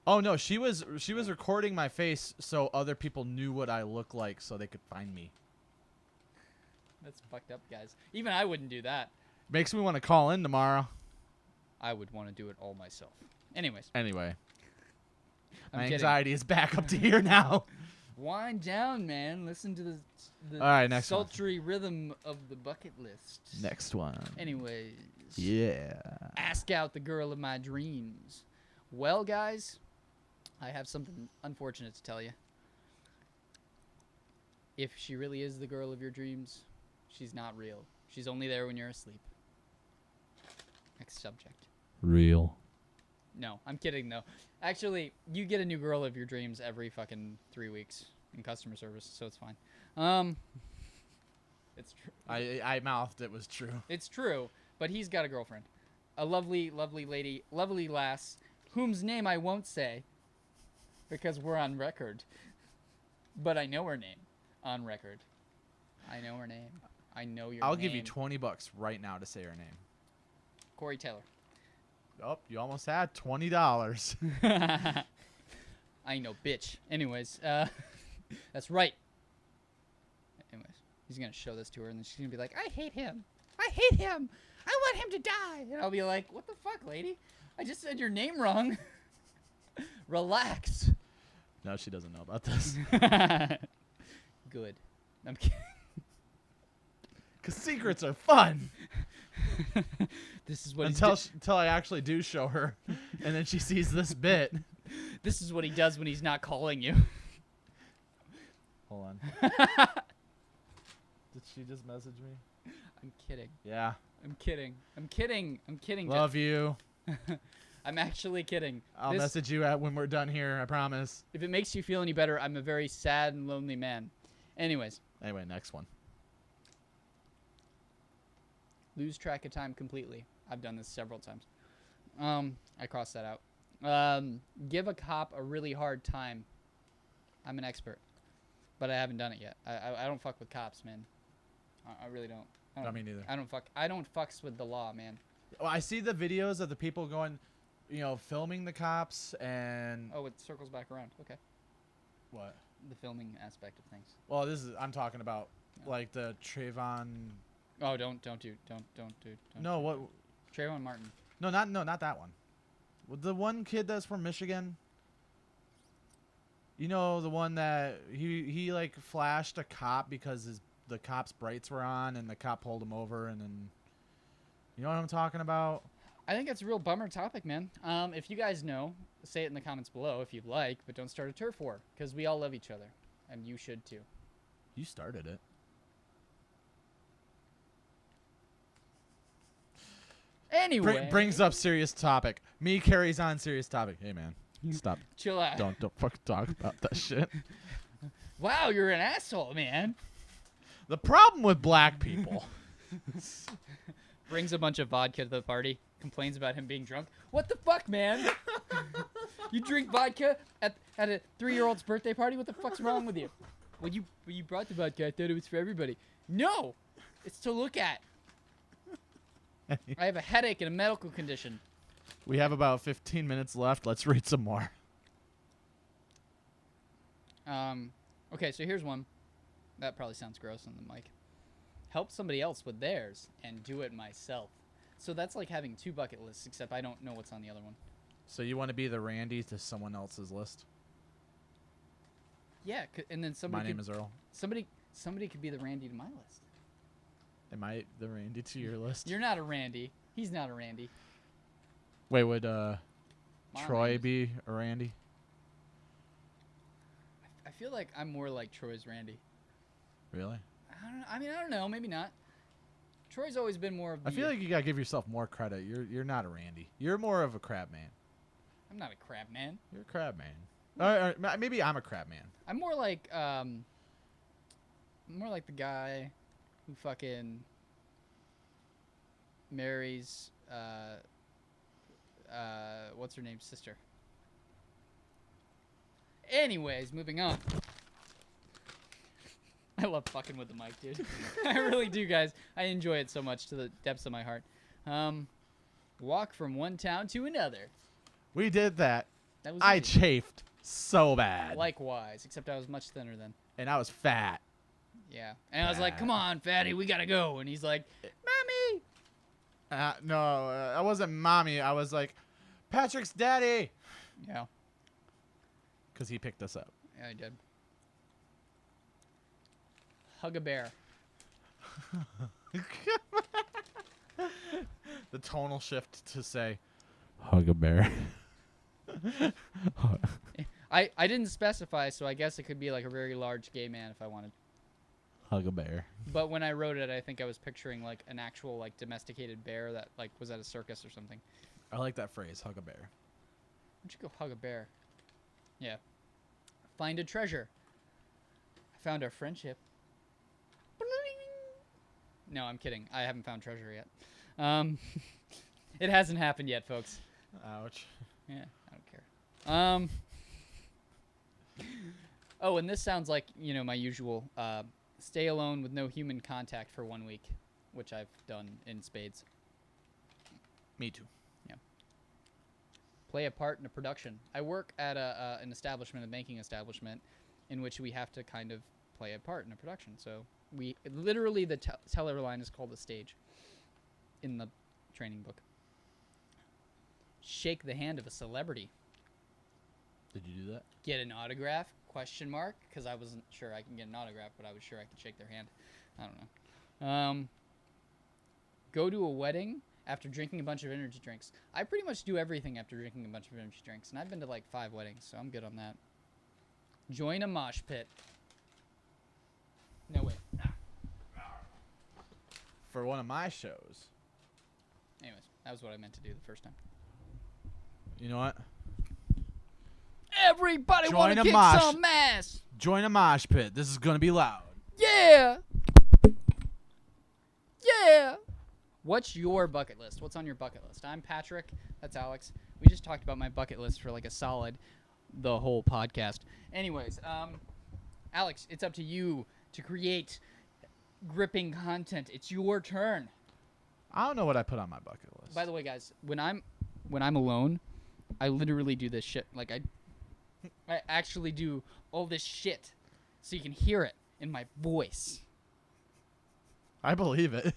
Oh no, she was recording my face so other people knew what I look like so they could find me. That's fucked up, guys. Even I wouldn't do that. Makes me want to call in tomorrow. I would want to do it all myself. Anyways, Anyway, I'm my kidding. anxiety is back up to here now. Wind down, man. Listen to the All right, next one. sultry rhythm of the bucket list. Next one. Anyways, Yeah. Ask out the girl of my dreams. Well, guys, I have something unfortunate to tell you. If she really is the girl of your dreams, she's not real. She's only there when you're asleep. Next subject. Real. No, I'm kidding though. Actually, you get a new girl of your dreams every fucking 3 weeks in customer service, so it's fine. It's true. I mouthed it was true. It's true, but he's got a girlfriend. A lovely, lovely lady, lovely lass, whom's name I won't say because we're on record. But I know her name on record. I know her name. I know your name. I'll give you $20 right now to say her name. Corey Taylor. Oh, you almost had $20. I know, bitch. Anyways, that's right. Anyways, he's going to show this to her, and then she's going to be like, I hate him. I hate him. I want him to die. And I'll be like, what the fuck, lady? I just said your name wrong. Relax. No, she doesn't know about this. Good. I'm kidding. Because secrets are fun. This is what until I actually do show her, and then she sees this bit. This is what he does when he's not calling you. Hold on. Did she just message me? I'm kidding. Yeah. I'm kidding. I'm kidding. I'm kidding. Love you. I'm actually kidding. I'll message you when we're done here. I promise. If it makes you feel any better, I'm a very sad and lonely man. Anyways. Anyway, next one. Lose track of time completely. I've done this several times. I crossed that out. Give a cop a really hard time. I'm an expert, but I haven't done it yet. I don't fuck with cops, man. I really don't. Not me neither. I don't fucks with the law, man. Well, I see the videos of the people going, filming the cops and. Oh, it circles back around. Okay. What? The filming aspect of things. Well, I'm talking about like the Trayvon. Oh, don't do. No, what? Trayvon Martin. No, not that one. The one kid that's from Michigan. You know, the one that he like flashed a cop because the cop's brights were on and the cop pulled him over and then. You know what I'm talking about? I think that's a real bummer topic, man. If you guys know, say it in the comments below if you'd like, but don't start a turf war because we all love each other, and you should too. You started it. Anyway, brings up serious topic. Me carries on serious topic. Hey man, stop. Chill out. Don't fucking talk about that shit. Wow, you're an asshole, man. The problem with black people. Brings a bunch of vodka to the party. Complains about him being drunk. What the fuck, man? You drink vodka at a 3-year-old's birthday party? What the fuck's wrong with you? Well, you brought the vodka. I thought it was for everybody. No, it's to look at. I have a headache and a medical condition. We have about 15 minutes left. Let's read some more. Okay, so here's one. That probably sounds gross on the mic. Help somebody else with theirs and do it myself. So that's like having 2 bucket lists, except I don't know what's on the other one. So you want to be the Randy to someone else's list? Yeah, and then somebody. My name is Earl. Somebody could be the Randy to my list. Am I the Randy to your list? You're not a Randy. He's not a Randy. Wait, would Troy be a Randy? I feel like I'm more like Troy's Randy. Really? I don't know. Maybe not. Troy's always been more of the... I feel like you gotta give yourself more credit. You're not a Randy. You're more of a crab man. I'm not a crab man. You're a crab man. Or maybe I'm a crab man. I'm more like the guy who fucking marries what's her name? Sister. Anyways, moving on. I love fucking with the mic, dude. I really do, guys. I enjoy it so much to the depths of my heart. Walk from one town to another. We did that. That was I easy. chafed so bad. Likewise, except I was much thinner then. And I was fat. Yeah. And I was like, come on, fatty, we gotta go. And he's like, Mommy! No, I wasn't mommy. I was like, Patrick's daddy. Yeah. Because he picked us up. Yeah, I did. Hug a bear. the tonal shift to say, hug a bear. I didn't specify, so I guess it could be like a very large gay man if I wanted. Hug a bear. But when I wrote it, I think I was picturing like an actual like domesticated bear that like was at a circus or something. I like that phrase, hug a bear. Why don't you go hug a bear? Yeah. Find a treasure. I found our friendship. No, I'm kidding. I haven't found treasure yet. It hasn't happened yet, folks. Ouch. Yeah, I don't care. Oh, and this sounds like, you know, my usual stay alone with no human contact for 1 week, which I've done in spades. Me too. Play a part in a production. I work at an establishment, a banking establishment, in which we have to kind of play a part in a production. So we literally the teller line is called a stage in the training book. Shake the hand of a celebrity. Did you do that? Get an autograph? Question mark? Because I wasn't sure I can get an autograph, but I was sure I could shake their hand. I don't know. Go to a wedding after drinking a bunch of energy drinks. I pretty much do everything after drinking a bunch of energy drinks, and I've been to like 5 weddings, so I'm good on that. Join a mosh pit. No way. For one of my shows. Anyways, that was what I meant to do the first time. You know what? Everybody Join want a to kick mosh. some ass. Join a mosh pit. This is gonna be loud. Yeah. Yeah. What's your bucket list? What's on your bucket list? I'm Patrick. That's Alex. We just talked about my bucket list for like a solid the whole podcast. Anyways, Alex, it's up to you to create gripping content. It's your turn. I don't know what I put on my bucket list. By the way, guys, when I'm alone, I literally do this shit. Like I actually do all this shit so you can hear it in my voice. I believe it.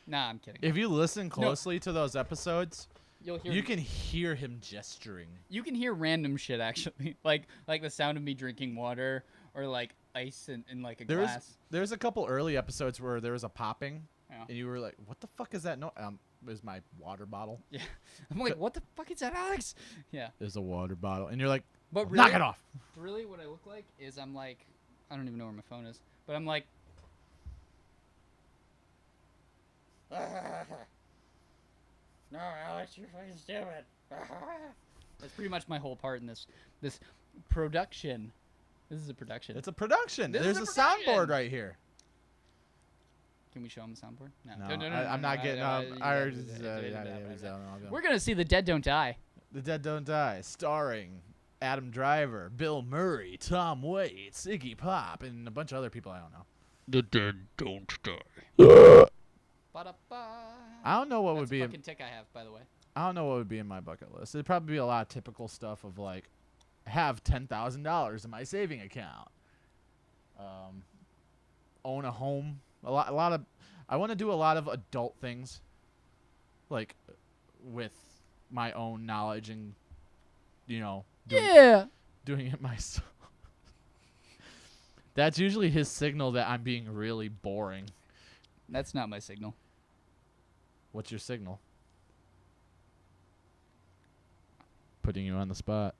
Nah, I'm kidding. If you listen closely to those episodes, You'll hear you can hear him gesturing. You can hear random shit actually, like the sound of me drinking water or like ice in like a glass. There's a couple early episodes where there was a popping, Yeah. and you were like, "What the fuck is that?" No, it was my water bottle. Yeah, I'm like, what the fuck is that, Alex? Yeah, There's a water bottle, and you're like, but really, "Knock it off!" Really, what I look like is I'm like, I don't even know where my phone is, but I'm like. No, Alex, you're fucking stupid. That's pretty much my whole part in this production. This is a production. It's a production. This There's is a a production. soundboard right here. Can we show them the soundboard? No, I'm not getting up. We're gonna see The Dead Don't Die. The Dead Don't Die, starring Adam Driver, Bill Murray, Tom Waits, Iggy Pop, and a bunch of other people I don't know. The dead don't die. Ba-da-ba. I don't know what That's would be. a fucking tick I have, by the way. I don't know what would be in my bucket list. It'd probably be a lot of typical stuff of like, have $10,000 in my saving account. Own a home. A lot of. I want to do a lot of adult things. Like, with my own knowledge and, you know. Doing it myself. That's usually his signal that I'm being really boring. That's not my signal. What's your signal? Putting you on the spot.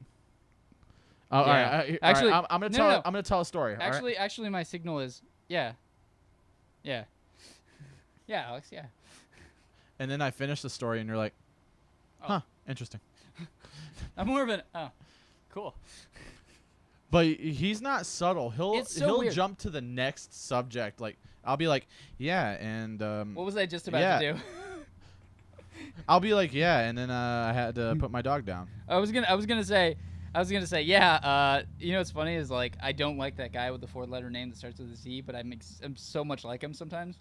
Oh, Yeah. all right. Actually, all right, I'm gonna no, tell. no. I'm gonna tell a story. all right? Actually, my signal is yeah, yeah, Alex, yeah. And then I finish the story, and you're like, Oh. "Huh, interesting." I'm more of an cool. But he's not subtle. It's so He'll weird. jump to the next subject. Like I'll be like, "Yeah," and What was I just about yeah. to do? I'll be like, "Yeah," and then I had to put my dog down. I was gonna say, yeah. You know what's funny is like I don't like that guy with the 4-letter name that starts with a Z, but I'm so much like him sometimes.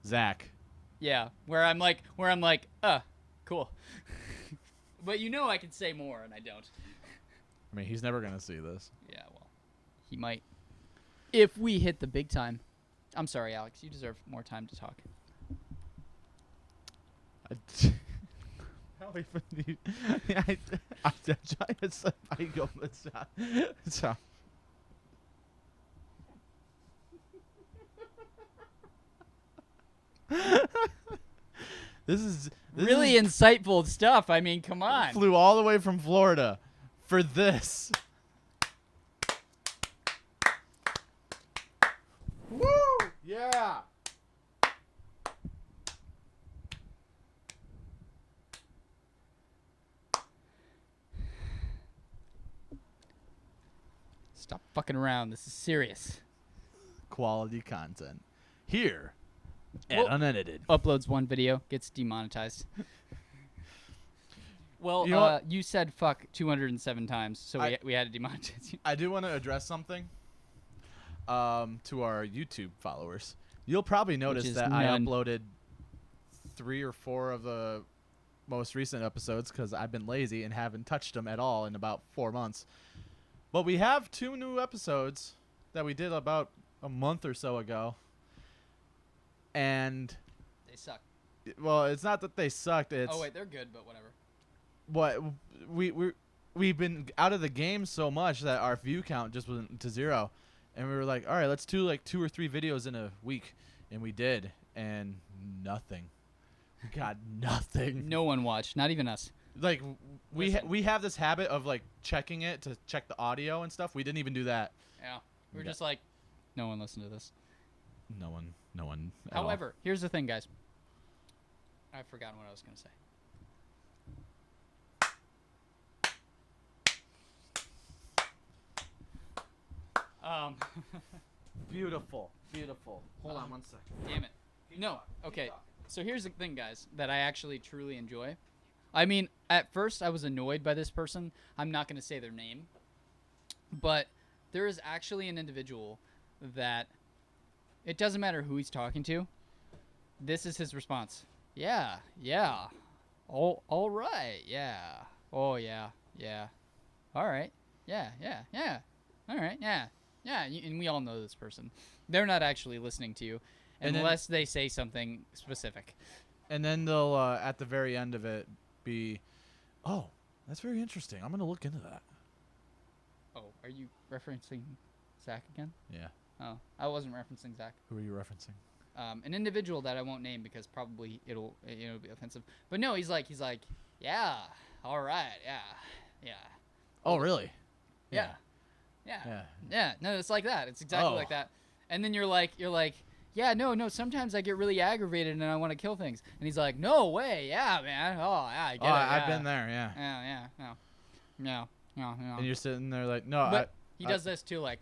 Zach. Yeah, where I'm like, cool. But you know I could say more, and I don't. I mean, he's never gonna see this. Yeah, well, he might. If we hit the big time. I'm sorry, Alex. You deserve more time to talk. How even do you? I'm trying to say I go. So. This is really insightful stuff. I mean, come on. Flew all the way from Florida for this. Woo! Yeah. Stop fucking around. This is serious. Quality content here at Well- Unedited. Uploads one video, gets demonetized. Well, You know what? you said fuck 207 times, so we had to demonetize you. I do want to address something to our YouTube followers. You'll probably notice is that I none. uploaded 3 or 4 of the most recent episodes because I've been lazy and haven't touched them at all in about 4 months. But we have 2 new episodes that we did about a month or so ago. And, They suck. well, it's not that they sucked. It's Oh wait, they're good, but whatever. what we've been out of the game so much that our view count just went to 0. And we were like, all right, let's do like 2 or 3 videos in a week. And we did. And nothing. We got nothing. No one watched, not even us. Like we Listen. we have this habit of like checking it to check the audio and stuff. We didn't even do that. Yeah, we were Yeah. just like, no one listened to this. No one. At all. However, here's the thing, guys. I've forgotten what I was gonna say. beautiful. Hold on 1 second. Damn it. No. Okay. So here's the thing, guys, that I actually truly enjoy. I mean, at first I was annoyed by this person. I'm not going to say their name. But there is actually an individual that it doesn't matter who he's talking to. This is his response. Yeah. All right. Yeah. Oh, yeah. All right. Yeah. All right. Yeah. And we all know this person. They're not actually listening to you And then- unless they say something specific. And then they'll at the very end of it be, oh, that's very interesting. I'm gonna look into that. Oh, are you referencing Zach again? Yeah. Oh, I wasn't referencing Zach. Who are you referencing? An individual that I won't name because probably it'll be offensive. But no, he's like, yeah, all right, yeah. Oh, really? Yeah. No, it's like that. It's exactly Oh. like that. And then you're like, yeah, no. Sometimes I get really aggravated and I want to kill things. And he's like, no way, yeah, man. Oh, yeah, I get it. I've yeah. been there. Yeah. Yeah. And you're sitting there like, no, But he does this too, like,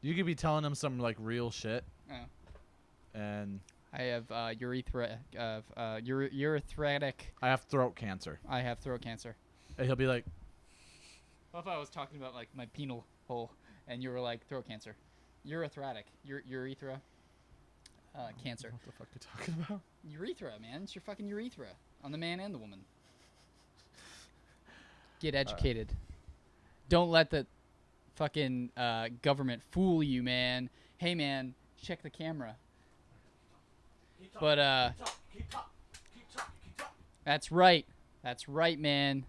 you could be telling them some like real shit, and I have urethratic. I have throat cancer. I have throat cancer. And he'll be like, What if I was talking about like my penal hole, and you were like throat cancer, urethratic, urethra, cancer. what the fuck are you talking about? Urethra, man, it's your fucking urethra on the man and the woman. Get educated. Don't let the fucking government fool you, man. Hey, man, check the camera. But Keep talking. that's right. That's right, man.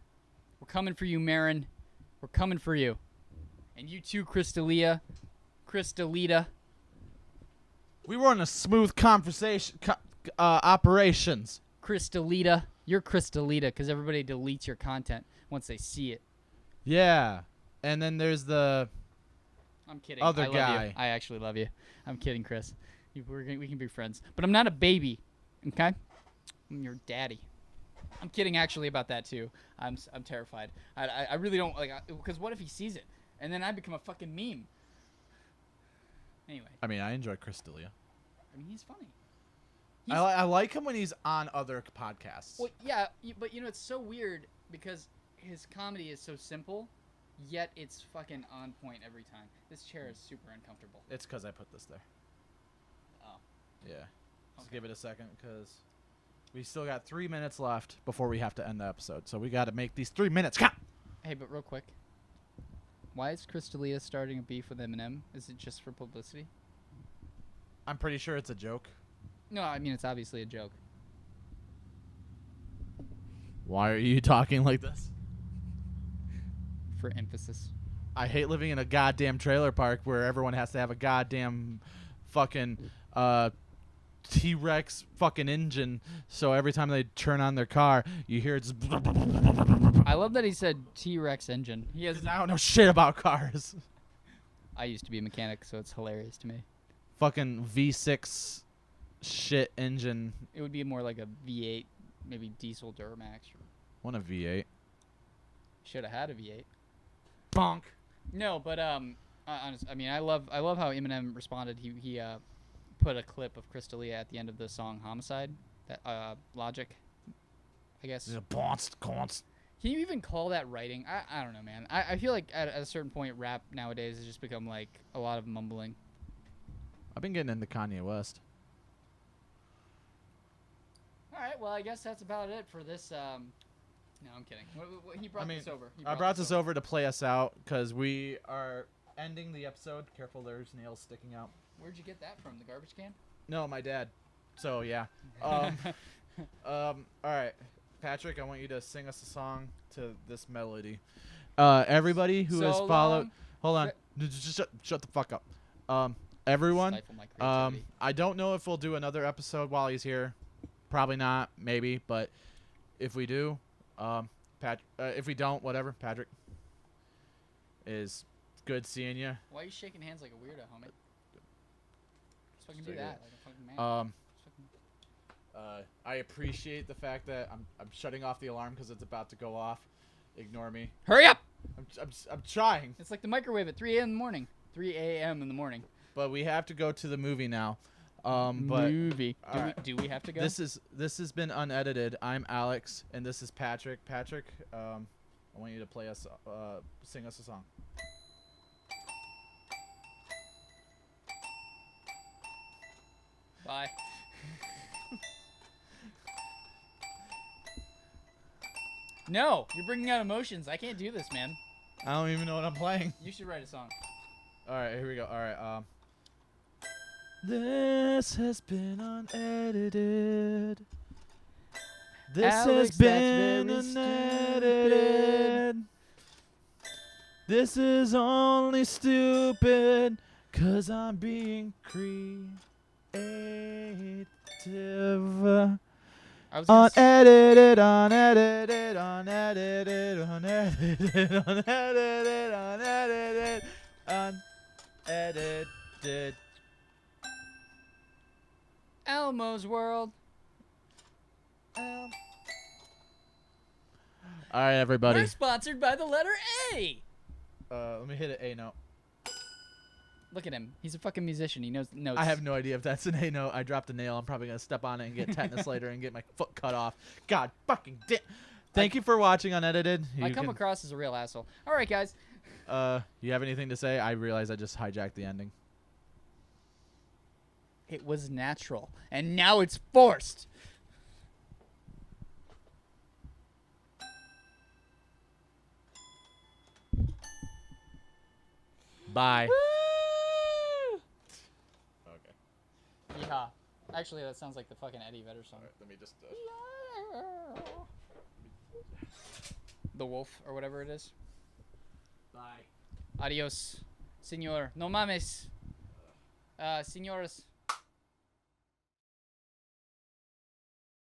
We're coming for you, Marin. We're coming for you. And you too, Crystalita. We were on a smooth conversation, operations. Crystalita. You're Crystalita because everybody deletes your content once they see it. Yeah, and then there's the I'm kidding. Other I love guy. You. I actually love you. I'm kidding, Chris. We can be friends. But I'm not a baby, okay? I'm your daddy. I'm kidding actually about that too. I'm terrified. I really don't like because what if he sees it and then I become a fucking meme? Anyway, I mean, I enjoy Chris D'Elia. I mean he's funny. I like him when he's on other podcasts. Well, yeah, but you know it's so weird because his comedy is so simple, yet it's fucking on point every time. This chair is super uncomfortable. It's because I put this there. Oh. Yeah. Just Okay. give it a second because we still got 3 minutes left before we have to end the episode. So we got to make these 3 minutes count. Hey, but real quick, why is Crystalita starting a beef with Eminem? Is it just for publicity? I'm pretty sure it's a joke. No, I mean it's obviously a joke. Why are you talking like this? For emphasis. I hate living in a goddamn trailer park where everyone has to have a goddamn fucking T-Rex fucking engine, so every time they turn on their car, you hear it's. I love that he said T-Rex engine. He has. I don't know shit about cars. I used to be a mechanic, so it's hilarious to me. Fucking V6 shit engine. It would be more like a V8, maybe diesel Duramax. Want a V8? Should have had a V8. Bonk. No, but honest, I mean, I love how Eminem responded. He put a clip of Crystalia at the end of the song "Homicide." That Logic, I guess. Can you even call that writing? I don't know, man. I feel like at a certain point, rap nowadays has just become like a lot of mumbling. I've been getting into Kanye West. All right, well, I guess that's about it for this. No, I'm kidding. He brought this over. I brought this over to play us out because we are ending the episode. Careful, there's nails sticking out. Where'd you get that from? The garbage can? No, my dad. So yeah. All right, Patrick, I want you to sing us a song to this melody. Everybody who has followed. Hold on. Just shut the fuck up. Everyone. Stifle my creativity. I don't know if we'll do another episode while he's here. Probably not. Maybe, but if we do. If we don't, whatever. Patrick, is good seeing you. Why are you shaking hands like a weirdo, homie? Just fucking do Stay that, like a fucking man. I appreciate the fact that I'm shutting off the alarm because it's about to go off. Ignore me. Hurry up! I'm trying. It's like the microwave at 3 a.m. in the morning. 3 a.m. in the morning. But we have to go to the movie now. Movie. But Do we have to go? this has been Unedited. I'm Alex, and this is Patrick. Patrick, I want you to sing us a song. Bye. No, you're bringing out emotions. I can't do this, man. I don't even know what I'm playing. You should write a song. All right, here we go. All right. This has been unedited. This Alex, has been that's very unedited. This is only stupid 'cause I'm being creative. I was gonna Unedited, unedited, unedited, unedited, unedited, unedited, unedited. Elmo's World. All right, everybody. We're sponsored by the letter A. Let me hit an A note. Look at him. He's a fucking musician. He knows notes. I have no idea if that's an A note. I dropped a nail. I'm probably going to step on it and get tetanus later and get my foot cut off. God fucking damn. Thank you for watching Unedited. I come across as a real asshole. All right, guys. You have anything to say? I realize I just hijacked the ending. It was natural, and now it's forced. Bye. Woo! Okay. Yeah. Actually, that sounds like the fucking Eddie Vedder song. All right, let me just. The Wolf, or whatever it is. Bye. Adios, señor. No mames. Señores.